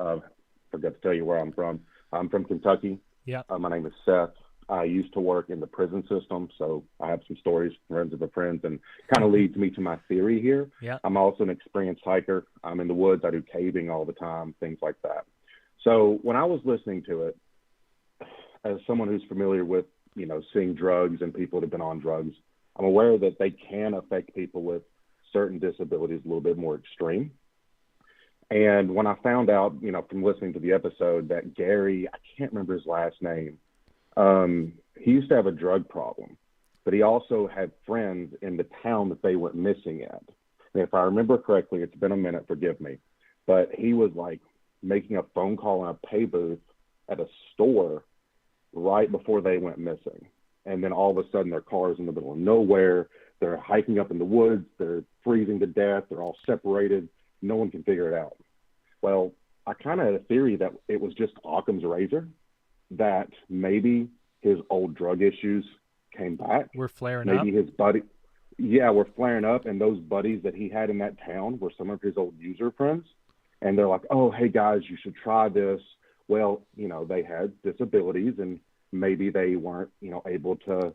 forgot to tell you where I'm from. I'm from Kentucky. Yeah. My name is Seth. I used to work in the prison system, so I have some stories, friends of a friends, and kind of leads me to my theory here. Yeah. I'm also an experienced hiker. I'm in the woods. I do caving all the time, things like that. So when I was listening to it, as someone who's familiar with, you know, seeing drugs and people that have been on drugs, I'm aware that they can affect people with certain disabilities a little bit more extreme. And when I found out, you know, from listening to the episode that Gary, I can't remember his last name, he used to have a drug problem, but he also had friends in the town that they went missing at. And if I remember correctly, it's been a minute, forgive me, but he was like making a phone call in a pay booth at a store right before they went missing. And then all of a sudden their car is in the middle of nowhere. They're hiking up in the woods. They're freezing to death. They're all separated. No one can figure it out. Well, I kind of had a theory that it was just Occam's razor, that maybe his old drug issues came back. We're flaring up. Maybe his buddy, we're flaring up, and those buddies that he had in that town were some of his old user friends. And they're like, oh, hey, guys, you should try this. Well, you know, they had disabilities, and maybe they weren't, you know, able to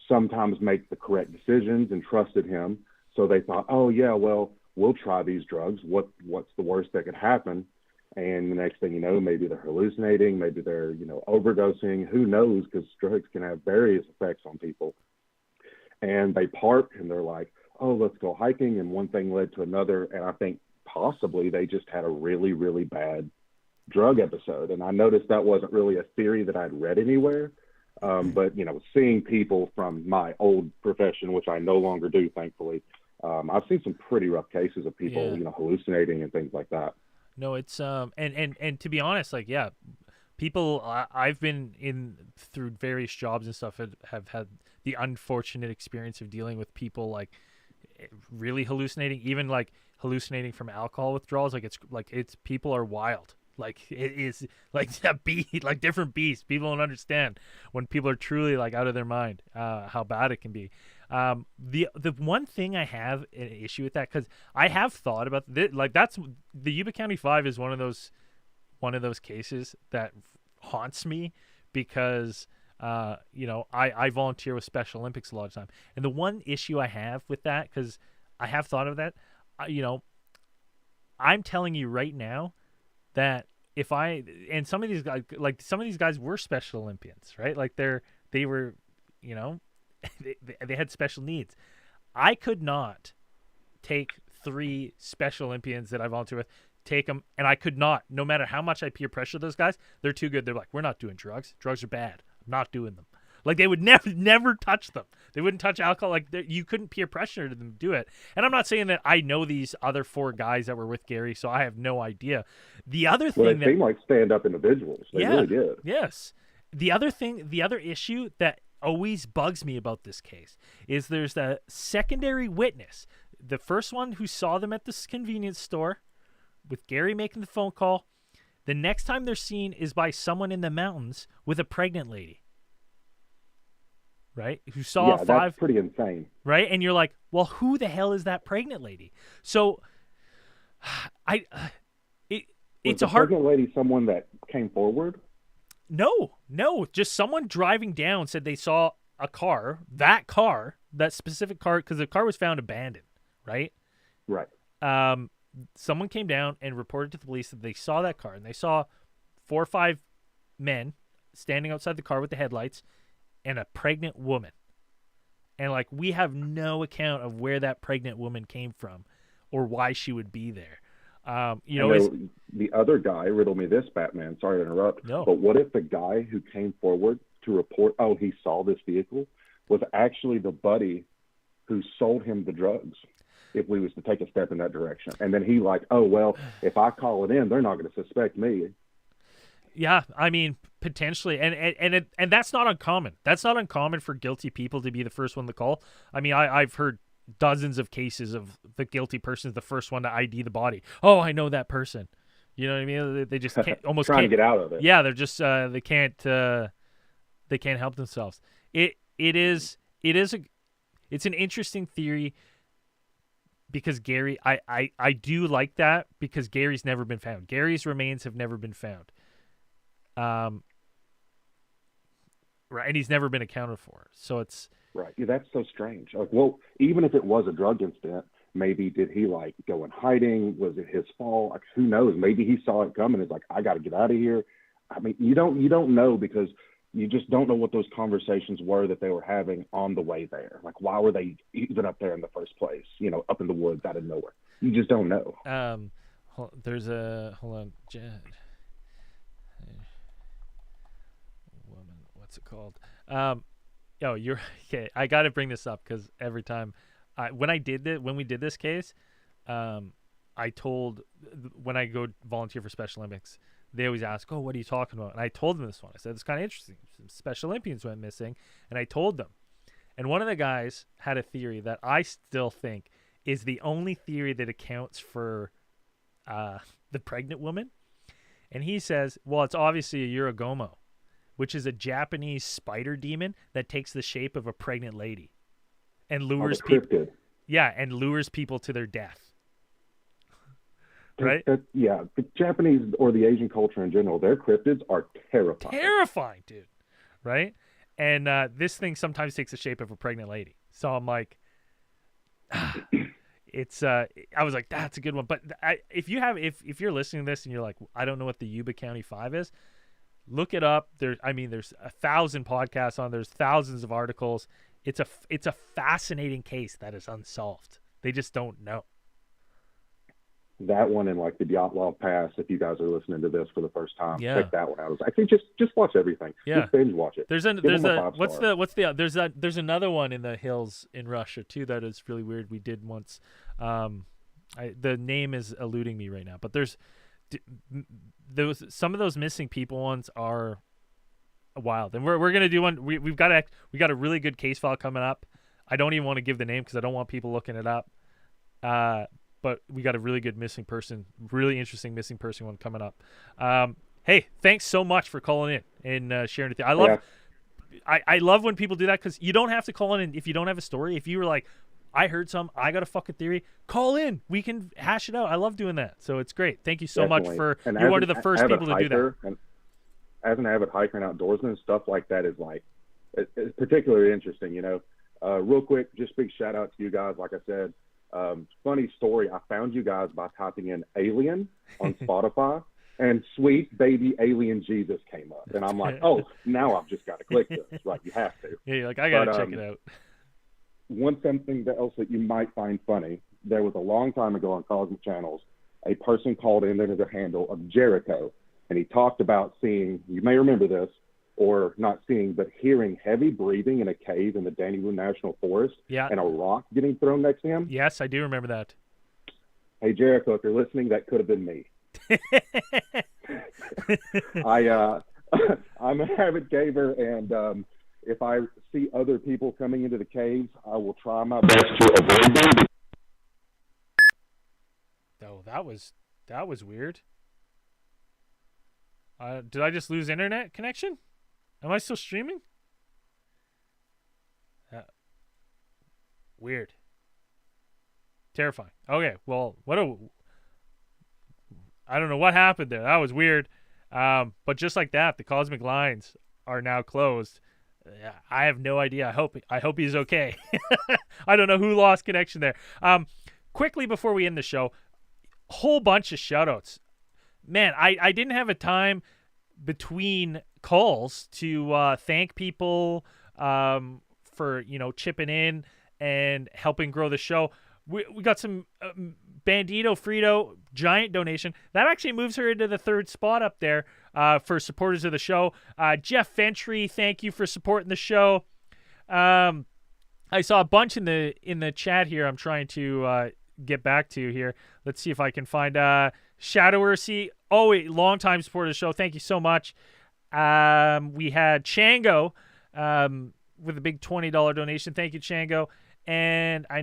sometimes make the correct decisions and trusted him. So they thought, oh, yeah, well, we'll try these drugs. What's the worst that could happen? And the next thing you know, maybe they're hallucinating, maybe they're, you know, overdosing. Who knows? Because drugs can have various effects on people. And they part, and they're like, oh, let's go hiking. And one thing led to another. And I think possibly they just had a really, really bad drug episode. And I noticed that wasn't really a theory that I'd read anywhere. But, you know, seeing people from my old profession, which I no longer do, thankfully, I've seen some pretty rough cases of people, you know, hallucinating and things like that. No, it's and to be honest, like, yeah, people I've been in through various jobs and stuff have had the unfortunate experience of dealing with people like really hallucinating, even like hallucinating from alcohol withdrawals. It's people are wild. Like, it is like a beast, like different beasts. People don't understand when people are truly like out of their mind, how bad it can be. The one thing I have an issue with that, because I have thought about this, like, that's the Yuba County 5 is one of those cases that haunts me because you know, I volunteer with Special Olympics a lot of time, and the one issue I have with that, because I have thought of that, you know, I'm telling you right now that if and some of these guys were Special Olympians, right? Like they were, you know, they had special needs. I could not take 3 Special Olympians that I volunteer with, take them, and I could not, no matter how much I peer pressure those guys, they're too good. They're like, we're not doing drugs. Drugs are bad. I'm not doing them. Like, they would never touch them. They wouldn't touch alcohol. Like, you couldn't peer pressure them to do it. And I'm not saying that I know these other 4 guys that were with Gary, so I have no idea. The other thing they seem like stand-up individuals. They really did. Yes. the other issue that always bugs me about this case is there's a secondary witness. The first one who saw them at this convenience store with Gary making the phone call. The next time they're seen is by someone in the mountains with a pregnant lady. Right? Who saw five. That's pretty insane. Right? And you're like, well, who the hell is that pregnant lady? So it's a hard pregnant lady someone that came forward? No, just someone driving down said they saw a car, that specific car, because the car was found abandoned, right? Right. Someone came down and reported to the police that they saw that car, and they saw 4 or 5 men standing outside the car with the headlights and a pregnant woman. And, like, we have no account of where that pregnant woman came from or why she would be there. The other guy riddled me this, Batman. Sorry to interrupt. No. But what if the guy who came forward to report, he saw this vehicle, was actually the buddy who sold him the drugs? If we was to take a step in that direction, and then he like, oh well, if I call it in, they're not going to suspect me. Yeah, I mean potentially, and that's not uncommon. That's not uncommon for guilty people to be the first one to call. I mean, I've heard dozens of cases of the guilty person is the first one to ID the body. Oh, I know that person. You know what I mean? They just can't trying to get out of it. Yeah, they're just they can't help themselves. It's an interesting theory because Gary, I do like that because Gary's never been found. Gary's remains have never been found. Right, and he's never been accounted for. So it's right. Yeah, that's so strange. Like, well, even if it was a drug incident, maybe did he like go in hiding? Was it his fault? Like, who knows? Maybe he saw it coming. It's like, I got to get out of here. I mean, you don't know because you just don't know what those conversations were that they were having on the way there. Like, why were they even up there in the first place? You know, up in the woods out of nowhere. You just don't know. Hold on, Jed. Woman, what's it called? You're okay. I got to bring this up because every time, when we did this case, I told when I go volunteer for Special Olympics, they always ask, "Oh, what are you talking about?" And I told them this one. I said it's kind of interesting. Some Special Olympians went missing, and I told them. And one of the guys had a theory that I still think is the only theory that accounts for the pregnant woman. And he says, "Well, it's obviously a Yuragomo, which is a Japanese spider demon that takes the shape of a pregnant lady and lures people. Yeah, and lures people to their death." Right? Yeah, the Japanese or the Asian culture in general, their cryptids are terrifying. Terrifying, dude. Right? And this thing sometimes takes the shape of a pregnant lady. So I'm like, it's. I was like, that's a good one. But if you're listening to this and you're like, I don't know what the Yuba County 5 is, look it up. There's 1,000 podcasts on. There's thousands of articles. It's a fascinating case that is unsolved. They just don't know. That one and like the Dyatlov Pass, if you guys are listening to this for the first time, check that one out. I think just watch everything. Yeah. Just binge watch it. There's another one in the hills in Russia too that is really weird. We did once. The name is eluding me right now, but there's some of those missing people ones are wild, and we're gonna do one. We got a really good case file coming up. I don't even want to give the name because I don't want people looking it up. But we got a really good really interesting missing person one coming up. Hey, thanks so much for calling in and sharing it. I love when people do that because you don't have to call in if you don't have a story. If you were like, I heard I got a fucking theory, call in. We can hash it out. I love doing that. So it's great. Thank you so much you're one of the first people to do that. And as an avid hiker and outdoorsman, stuff like that is like, it's particularly interesting, you know. Real quick, just big shout out to you guys. Like I said, funny story. I found you guys by typing in alien on Spotify and sweet baby alien Jesus came up. And I'm like, oh, now I've just got to click this. Right. You have to. Yeah. You're like, I got to check it out. Something else that you might find funny. There was a long time ago on Cosmic Channels, a person called in under the handle of Jericho. And he talked about seeing, you may remember this, or not seeing, but hearing heavy breathing in a cave in the Danny-Boone National Forest and a rock getting thrown next to him. Yes, I do remember that. Hey, Jericho, if you're listening, that could have been me. I'm an avid caver, and if I see other people coming into the caves, I will try my best to avoid them. Oh, that was weird. Did I just lose internet connection? Am I still streaming? Weird. Terrifying. Okay, well, I don't know what happened there. That was weird. But just like that, the cosmic lines are now closed. I have no idea. I hope he's okay. I don't know who lost connection there. Quickly before we end the show, whole bunch of shoutouts. Man, I didn't have a time between calls to thank people for chipping in and helping grow the show. We got some Bandito Frito giant donation that actually moves her into the third spot up there for supporters of the show. Jeff Ventry, thank you for supporting the show. I saw a bunch in the chat here. I'm trying to get back to here. Let's see if I can find Shadow Ursi. Oh wait, longtime supporter of the show. Thank you so much. We had Chango with a big $20 donation. Thank you, Chango. And I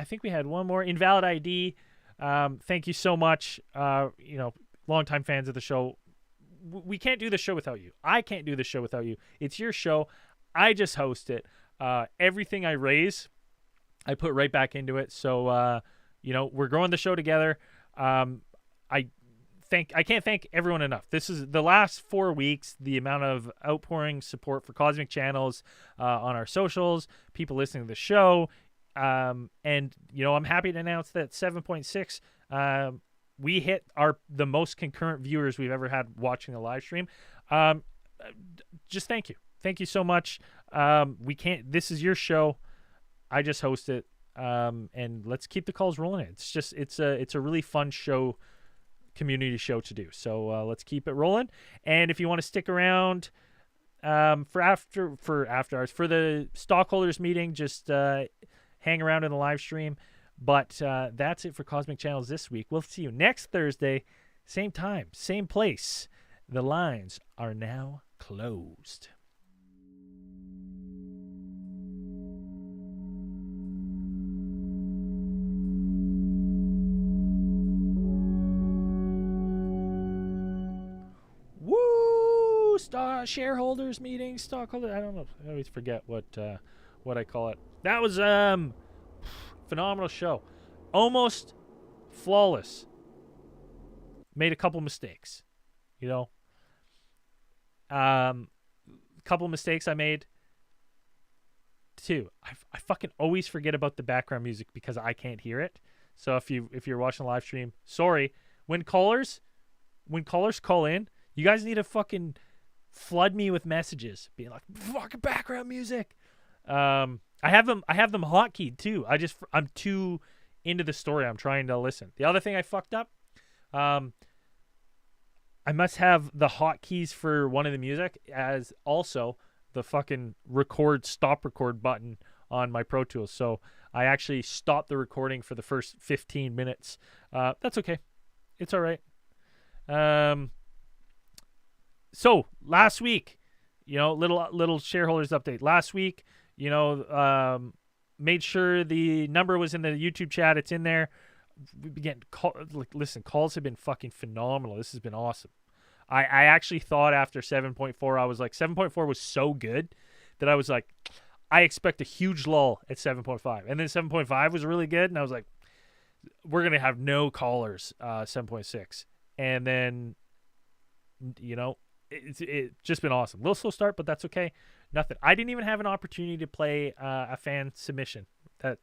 think we had one more. Invalid ID. Thank you so much. Longtime fans of the show. We can't do the show without you. I can't do the show without you. It's your show. I just host it. Everything I raise, I put right back into it. So, we're growing the show together. I can't thank everyone enough. This is the last 4 weeks, the amount of outpouring support for Cosmic Channels on our socials, people listening to the show. I'm happy to announce that 7.6, we hit the most concurrent viewers we've ever had watching the live stream. Just thank you. Thank you so much. This is your show. I just host it. And let's keep the calls rolling. It's a really fun show, community show to do. So let's keep it rolling. And if you want to stick around for after hours for the stockholders meeting, just hang around in the live stream. But that's it for Cosmic Channels this week. We'll see you next Thursday, same time, same place. The lines are now closed. Shareholders meeting, stockholder. I don't know. I always forget what I call it. That was phenomenal show, almost flawless. Made a couple mistakes, couple mistakes I made. Two, I fucking always forget about the background music because I can't hear it. So if you're watching the live stream, sorry. When callers call in, you guys need to fucking flood me with messages being like, fucking background music. I have them hotkeyed too. I'm too into the story. I'm trying to listen. The other thing I fucked up, I must have the hotkeys for one of the music as also the fucking stop record button on my Pro Tools. So I actually stopped the recording for the first 15 minutes. That's okay. It's all right. So last week, little shareholders update. Last week, made sure the number was in the YouTube chat. It's in there. We began calls have been fucking phenomenal. This has been awesome. I actually thought after 7.4, I was like, 7.4 was so good that I was like, I expect a huge lull at 7.5. And then 7.5 was really good. And I was like, we're going to have no callers, 7.6. And then, it's just been awesome. A little slow start, but that's okay. Nothing. I didn't even have an opportunity to play a fan submission. But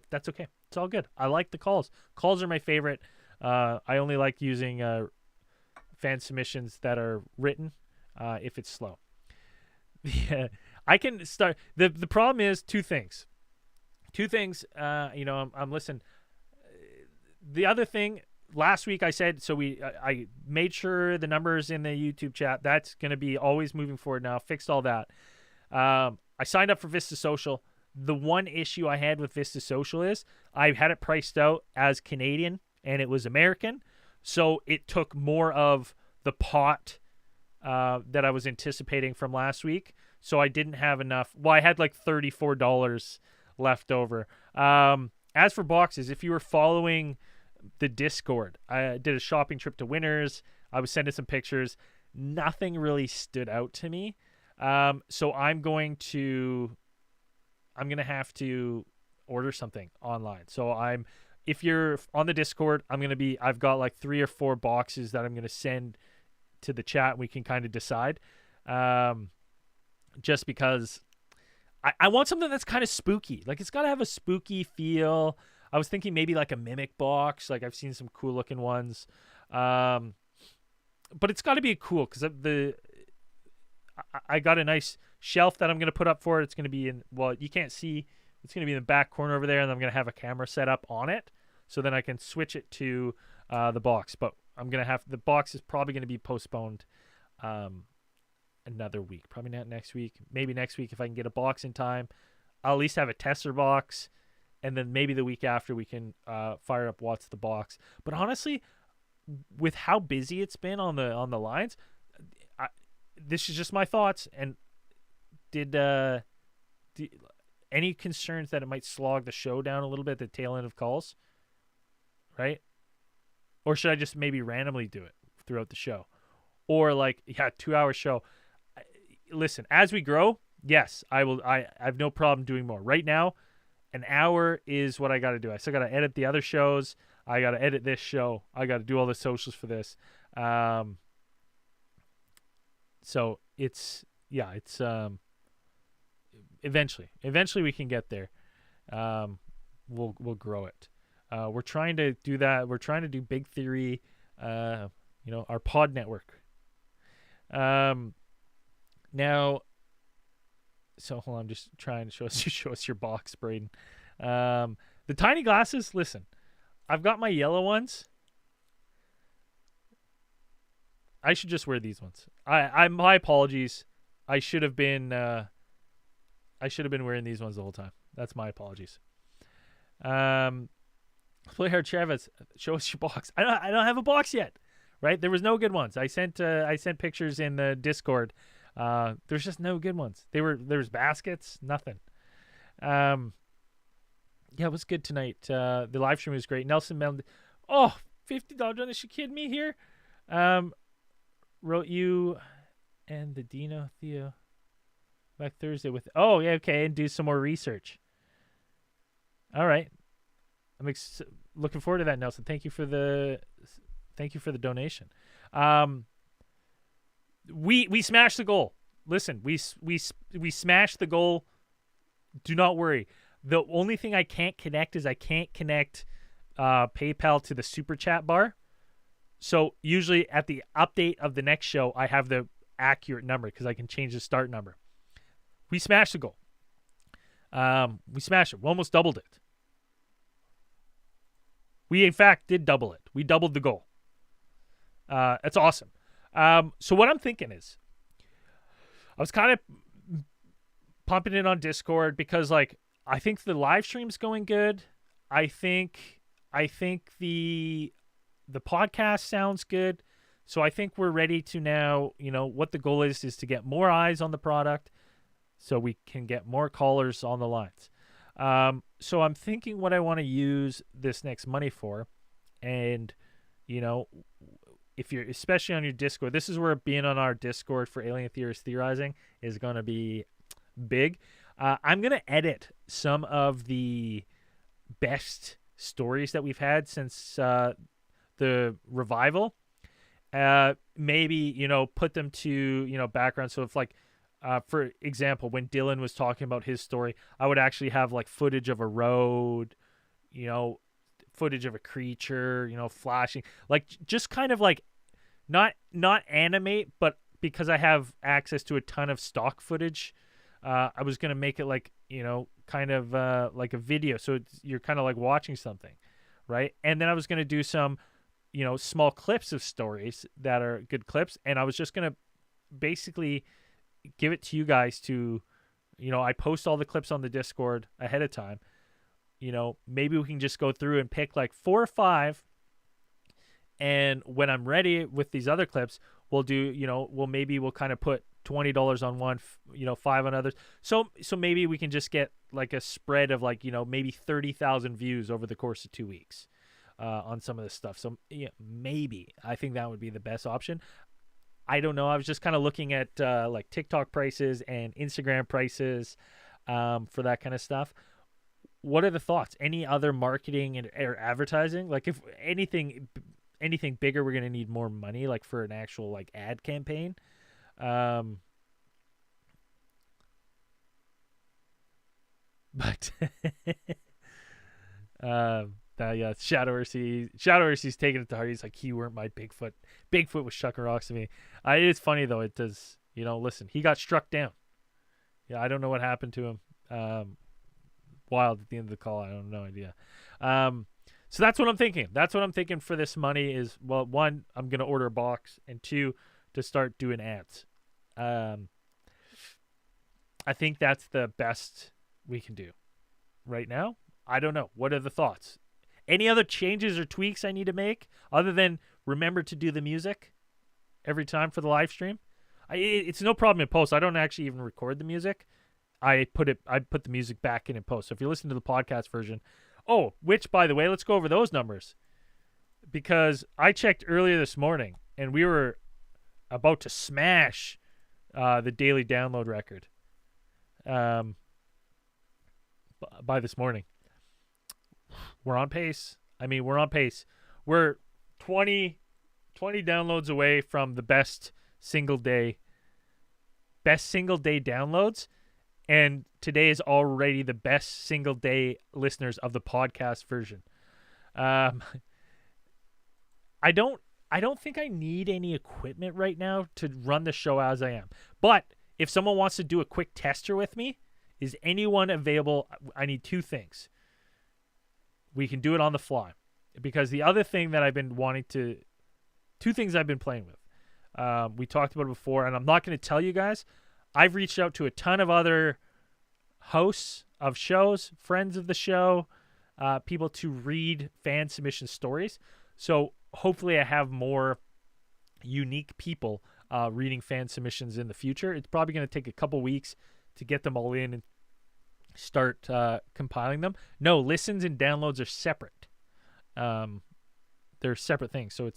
that's okay. It's all good. I like the calls. Calls are my favorite. I only like using fan submissions that are written if it's slow. I can start. The problem is two things. I'm listening. The other thing, last week I said, so I made sure the numbers in the YouTube chat, that's going to be always moving forward now. Fixed all that. I signed up for Vista Social. The one issue I had with Vista Social is I had it priced out as Canadian and it was American. So it took more of the pot that I was anticipating from last week. So I didn't have enough. Well, I had like $34 left over. As for boxes, if you were following the Discord, I did a shopping trip to Winners. I was sending some pictures. Nothing really stood out to me. So I'm going to have to order something online. So if you're on the Discord, I've got like 3 or 4 boxes that I'm going to send to the chat. We can kind of decide. Just because I want something that's kind of spooky. Like, it's got to have a spooky feel. I was thinking maybe like a mimic box. Like, I've seen some cool looking ones. But it's got to be cool, because I got a nice shelf that I'm going to put up for it. It's going to be you can't see. It's going to be in the back corner over there, and I'm going to have a camera set up on it, so then I can switch it to the box. But the box is probably going to be postponed another week. Probably not next week. Maybe next week if I can get a box in time. I'll at least have a tester box, and then maybe the week after we can fire up What's the Box. But honestly, with how busy it's been on the lines, this is just my thoughts. And did any concerns that it might slog the show down a little bit at the tail end of calls, right? Or should I just maybe randomly do it throughout the show? Or 2-hour show. Listen, as we grow, yes, I will. I have no problem doing more. Right now, an hour is what I got to do. I still got to edit the other shows. I got to edit this show. I got to do all the socials for this. So it's eventually we can get there. We'll grow it. We're trying to do that. We're trying to do Big Theory, our pod network. Now, so hold on, I'm just trying to show us your box, Braden. The tiny glasses, listen, I've got my yellow ones. I should just wear these ones. My apologies. I should have been wearing these ones the whole time. That's my apologies. Play hard, Travis. Show us your box. I don't have a box yet. Right? There was no good ones. I sent pictures in the Discord. There's just no good ones. There was baskets, nothing. Yeah, it was good tonight. The live stream was great. Nelson Mel, $50. Is she kidding me here? Wrote you and the Dino Theo back Thursday with. Oh yeah, okay, and do some more research. All right, I'm looking forward to that, Nelson. Thank you for the donation. We smashed the goal. Listen, we smashed the goal. Do not worry. The only thing I can't connect is PayPal to the super chat bar. So usually at the update of the next show, I have the accurate number because I can change the start number. We smashed the goal. We smashed it. We almost doubled it. We, in fact, did double it. We doubled the goal. That's awesome. So what I'm thinking is, I was kind of pumping it on Discord because, I think the live stream's going good. I think the podcast sounds good. So I think we're ready to now, what the goal is to get more eyes on the product so we can get more callers on the lines. So I'm thinking what I want to use this next money for. And, if you're, especially on your Discord, this is where being on our Discord for Alien Theorists Theorizing is going to be big. I'm going to edit some of the best stories that we've had since the revival. Maybe, put them to, background. So if for example, when Dylan was talking about his story, I would actually have footage of a road, footage of a creature, flashing, just kind of not animate, but because I have access to a ton of stock footage, I was going to make it kind of like a video. So you're kind of watching something, right? And then I was going to do some, small clips of stories that are good clips. And I was just going to basically give it to you guys to, I post all the clips on the Discord ahead of time. Maybe we can just go through and pick 4 or 5. And when I'm ready with these other clips, we'll do, we'll kind of put $20 on one, $5 on others. So maybe we can just get like a spread of like, maybe 30,000 views over the course of 2 weeks on some of this stuff. So maybe I think that would be the best option. I don't know. I was just kind of looking at like TikTok prices and Instagram prices for that kind of stuff. What are the thoughts? Any other marketing or advertising? Like if anything bigger, we're going to need more money, like for an actual like ad campaign. But yeah, Shadow Ursi's taking it to heart. He's like, he weren't my Bigfoot. Bigfoot was shucking rocks to me. It is funny though. It does, listen, he got struck down. Yeah, I don't know what happened to him. Wild at the end of the call. I have no idea. So that's what I'm thinking. That's what I'm thinking for this money is, well, one, I'm going to order a box, and two, to start doing ads. I think that's the best we can do right now. I don't know. What are the thoughts? Any other changes or tweaks I need to make other than remember to do the music every time for the live stream? It's no problem in post. I don't actually even record the music. I put the music back in post. So if you listen to the podcast version, which by the way, let's go over those numbers, because I checked earlier this morning and we were about to smash the daily download record by this morning. We're on pace. We're on pace. We're 20 downloads away from the best single day downloads. And today is already the best single day listeners of the podcast version. I don't think I need any equipment right now to run the show as I am. But if someone wants to do a quick tester with me, is anyone available? I need two things. We can do it on the fly. Because the other thing that I've been two things I've been playing with. We talked about it before, and I'm not going to tell you guys. I've reached out to a ton of other hosts of shows, friends of the show, people to read fan submission stories. So hopefully I have more unique people reading fan submissions in the future. It's probably going to take a couple weeks to get them all in and start compiling them. No, listens and downloads are separate. They're separate things. So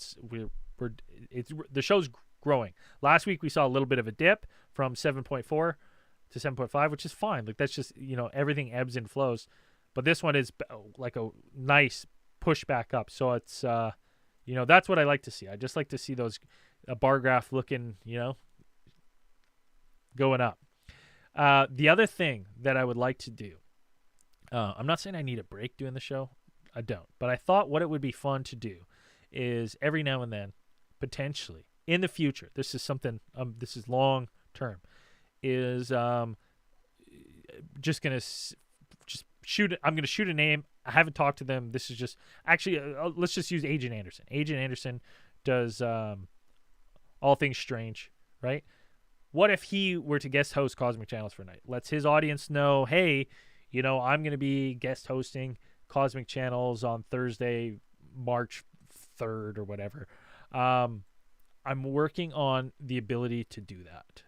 the show's growing. Last week we saw a little bit of a dip from 7.4 to 7.5, which is fine. Like that's just, everything ebbs and flows. But this one is like a nice push back up. So it's, that's what I like to see. I just like to see those bar graph looking, going up. The other thing that I would like to do, I'm not saying I need a break doing the show. I don't. But I thought what it would be fun to do is every now and then, potentially, in the future, this is something, this is long term, is just going to shoot a name. I haven't talked to them. This is just, actually, let's just use Agent Anderson. Agent Anderson does All Things Strange, right? What if he were to guest host Cosmic Channels for a night? Lets his audience know, hey, I'm going to be guest hosting Cosmic Channels on Thursday, March 3rd or whatever. I'm working on the ability to do that.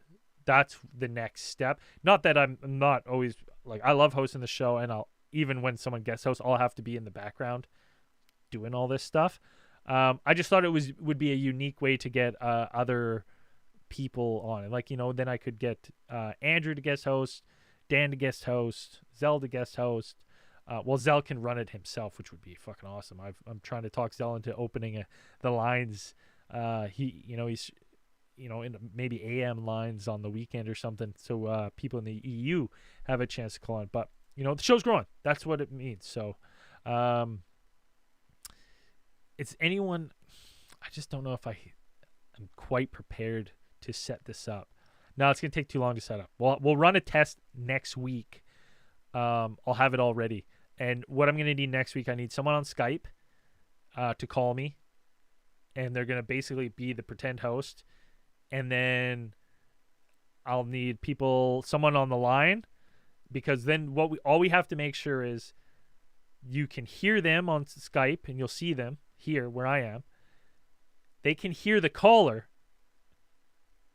That's the next step. Not that I'm not always, like, I love hosting the show, and even when someone guest hosts, I'll have to be in the background doing all this stuff. I just thought it would be a unique way to get other people on it. Like, then I could get Andrew to guest host, Dan to guest host, Zell to guest host. Zell can run it himself, which would be fucking awesome. I'm trying to talk Zell into opening the lines. He's in maybe AM lines on the weekend or something, so people in the EU have a chance to call on. But the show's growing. That's what it means. So it's anyone. I just don't know if I'm quite prepared to set this up. No, it's gonna take too long to set up. We'll run a test next week. I'll have it all ready. And what I'm gonna need next week, I need someone on Skype to call me, and they're gonna basically be the pretend host. And then I'll need someone on the line, because then all we have to make sure is you can hear them on Skype and you'll see them here where I am. They can hear the caller,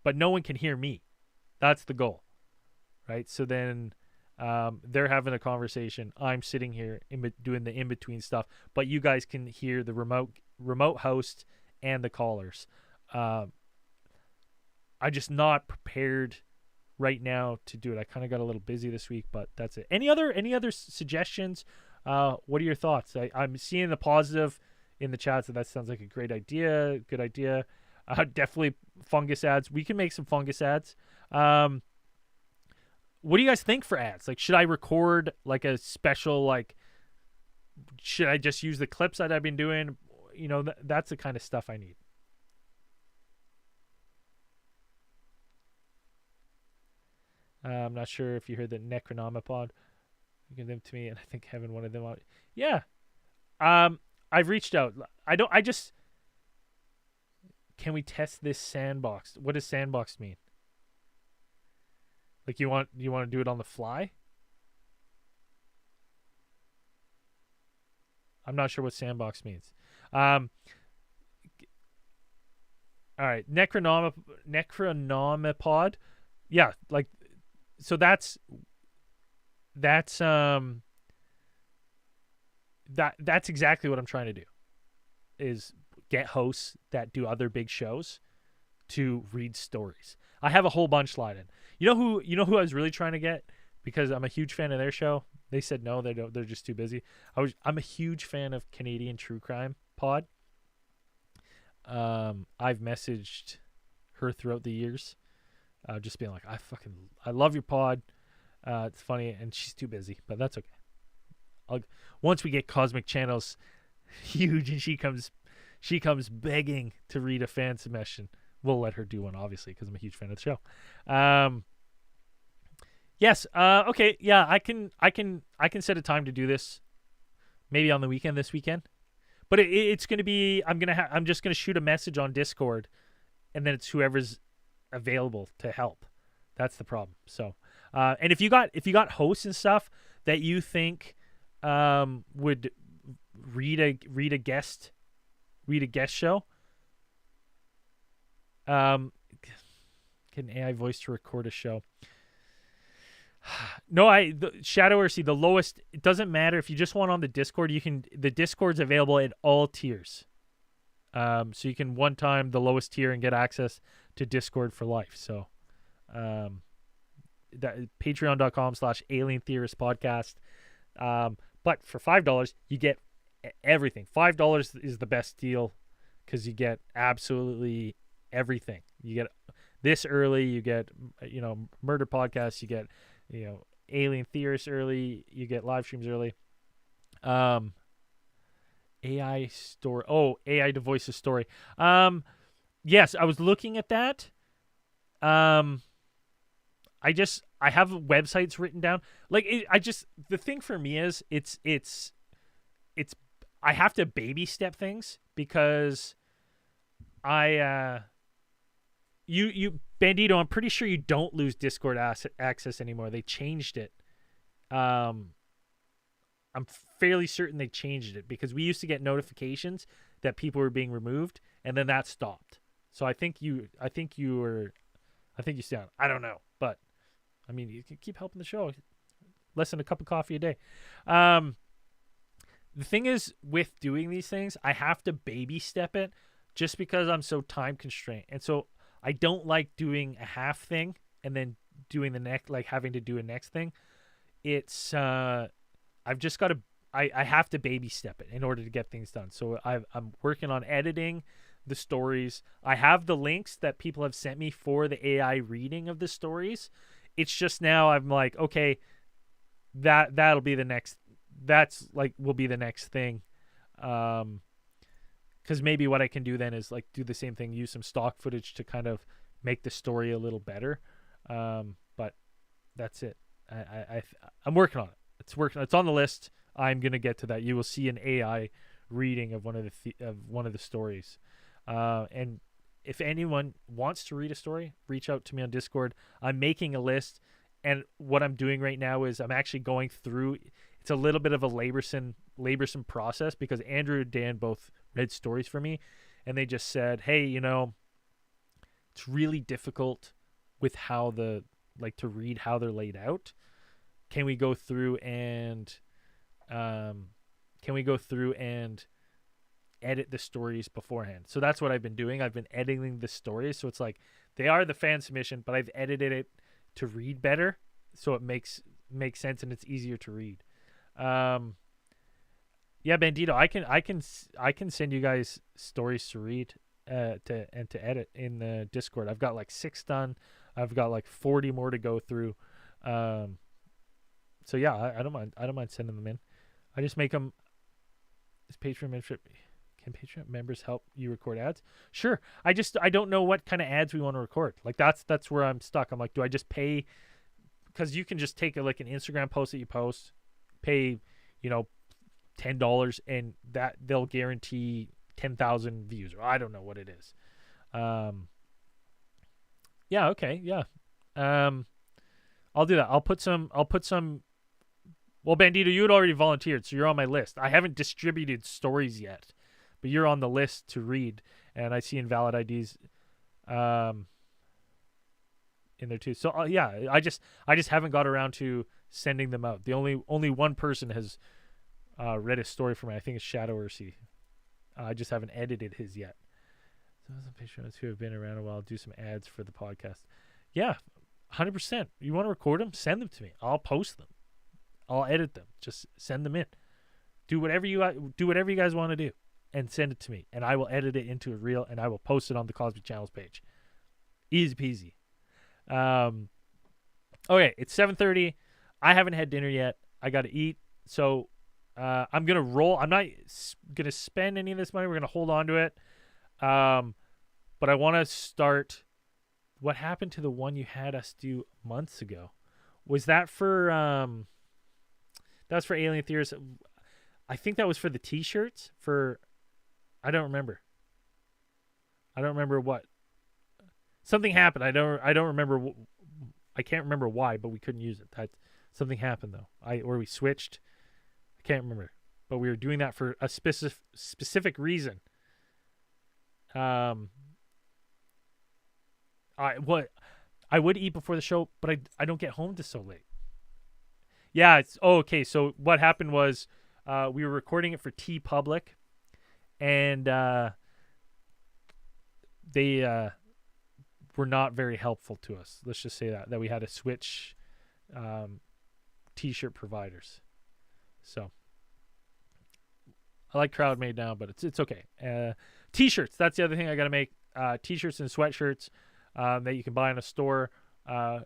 but no one can hear me. That's the goal, right? So then they're having a conversation. I'm sitting here doing the in-between stuff, but you guys can hear the remote host and the callers. I'm just not prepared right now to do it. I kind of got a little busy this week, but that's it. Any other suggestions? What are your thoughts? I'm seeing the positive in the chat, so that sounds like a great idea. Good idea. Definitely fungus ads. We can make some fungus ads. What do you guys think for ads? Like, should I record like a special, like, should I just use the clips that I've been doing? You know, that's the kind of stuff I need. I'm not sure if you heard the Necronomipod. You can give them to me, and I think Kevin wanted them out. Yeah. I've reached out. Can we test this sandbox? What does sandbox mean? Like, you want to do it on the fly? I'm not sure what sandbox means. All right, Necronomipod. Yeah, like, so that's exactly what I'm trying to do, is get hosts that do other big shows to read stories. I have a whole bunch sliding. You know who I was really trying to get, because I'm a huge fan of their show. They said no, they don't. They're just too busy. I'm a huge fan of Canadian True Crime Pod. I've messaged her throughout the years, just being like, I love your pod. It's funny, and she's too busy, but that's okay. Once we get Cosmic Channels huge and she comes begging to read a fan submission, we'll let her do one, obviously, because I'm a huge fan of the show. Yes. Okay. Yeah. I can set a time to do this, maybe on the weekend this weekend, but it's going to be, I'm just going to shoot a message on Discord, and then it's whoever's available to help. That's the problem. So, and if you got hosts and stuff that you think would read a guest show, get an AI voice to record a show. No, the Shadow RC, the lowest. It doesn't matter if you just want on the Discord. The Discord's available at all tiers. So you can one time the lowest tier and get access to Discord for life. So, that patreon.com/alientheoristpodcast. But for $5, you get everything. $5 is the best deal, because you get absolutely everything. You get this early. You get, murder podcasts. You get, alien theorists early. You get live streams early. AI story. Oh, AI to voice a story. Yes, I was looking at that. I have websites written down. Like, the thing for me is it's I have to baby step things, because you Bandito, I'm pretty sure you don't lose Discord access anymore. They changed it. I'm fairly certain they changed it, because we used to get notifications that people were being removed, and then that stopped. So I think you sound, I don't know, but I mean, you can keep helping the show. Less than a cup of coffee a day. The thing is, with doing these things, I have to baby step it, just because I'm so time constrained. And so I don't like doing a half thing and then doing the next, like having to do a next thing. It's, I've just got to, I have to baby step it in order to get things done. So I'm working on editing the stories. I have the links that people have sent me for the AI reading of the stories. It's just now I'm like, okay, that'll be the next, will be the next thing. Because maybe what I can do then is like do the same thing, use some stock footage to kind of make the story a little better. But that's it. I'm working on it. It's on the list. I'm gonna get to that. You will see an AI reading of one of the stories. And if anyone wants to read a story, reach out to me on Discord. I'm making a list, and what I'm doing right now is I'm actually going through. It's a little bit of a laborsome process, because Andrew and Dan both read stories for me, and they just said, hey, it's really difficult with how to read how they're laid out. Can we go through and edit the stories beforehand? So that's what I've been doing. I've been editing the stories. So it's like they are the fan submission, but I've edited it to read better. So it makes sense and it's easier to read. Yeah, Bandito, I can send you guys stories to read to edit in the Discord. I've got like 6 done. I've got like 40 more to go through. So yeah, I don't mind sending them in. I just make them. Is Patreon membership? Can Patreon members help you record ads? Sure. I don't know what kind of ads we want to record. Like that's where I'm stuck. I'm like, do I just pay? Because you can just take like an Instagram post that you post, pay, $10, and that they'll guarantee 10,000 views, or I don't know what it is. Yeah. Okay. Yeah. I'll do that. I'll put some. Well, Bandito, you had already volunteered, so you're on my list. I haven't distributed stories yet, but you're on the list to read, and I see invalid IDs in there too. So yeah, I just haven't got around to sending them out. The only one person has read a story for me. I think it's Shadow Ursi. I just haven't edited his yet. Those patrons who have been around a while, do some ads for the podcast. Yeah, 100%. You want to record them? Send them to me. I'll post them. I'll edit them. Just send them in. Do whatever you guys want to do, and send it to me, and I will edit it into a reel, and I will post it on the Cosmic Channels page. Easy peasy. Okay, it's 7:30. I haven't had dinner yet. I got to eat, so I'm gonna roll. I'm not gonna spend any of this money. We're gonna hold on to it. But I want to start. What happened to the one you had us do months ago? Was that for that was for Alien Theorists? I think that was for the T-shirts. I don't remember. I don't remember what. Something happened. I don't remember. I can't remember why, but we couldn't use it. Something happened though. Or we switched. I can't remember, but we were doing that for a specific reason. I would eat before the show, but I don't get home till so late. Yeah, okay. So what happened was we were recording it for T Public, and they were not very helpful to us. Let's just say that we had to switch T-shirt providers. So I like CrowdMade now, but it's okay. T-shirts. That's the other thing I got to make. T-shirts and sweatshirts that you can buy in a store.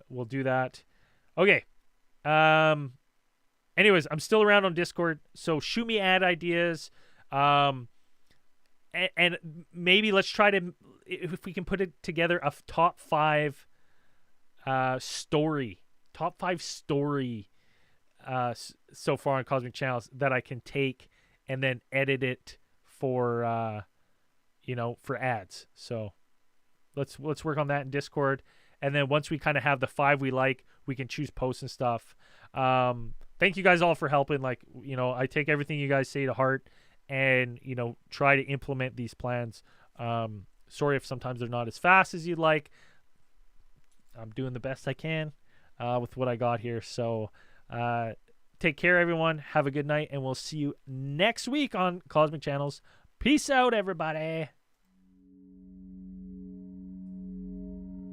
We'll do that. Okay. Anyways, I'm still around on Discord, so shoot me ad ideas. And maybe let's try to, if we can put it together, a top 5 story so far on Cosmic Channels that I can take and then edit it for for ads. So let's work on that in Discord, and then once we kind of have the 5 we like, we can choose posts and stuff. Thank you guys all for helping. Like, I take everything you guys say to heart, and try to implement these plans. Sorry if sometimes they're not as fast as you'd like. I'm doing the best I can with what I got here. So take care, everyone. Have a good night, and we'll see you next week on Cosmic Channels. Peace out, everybody.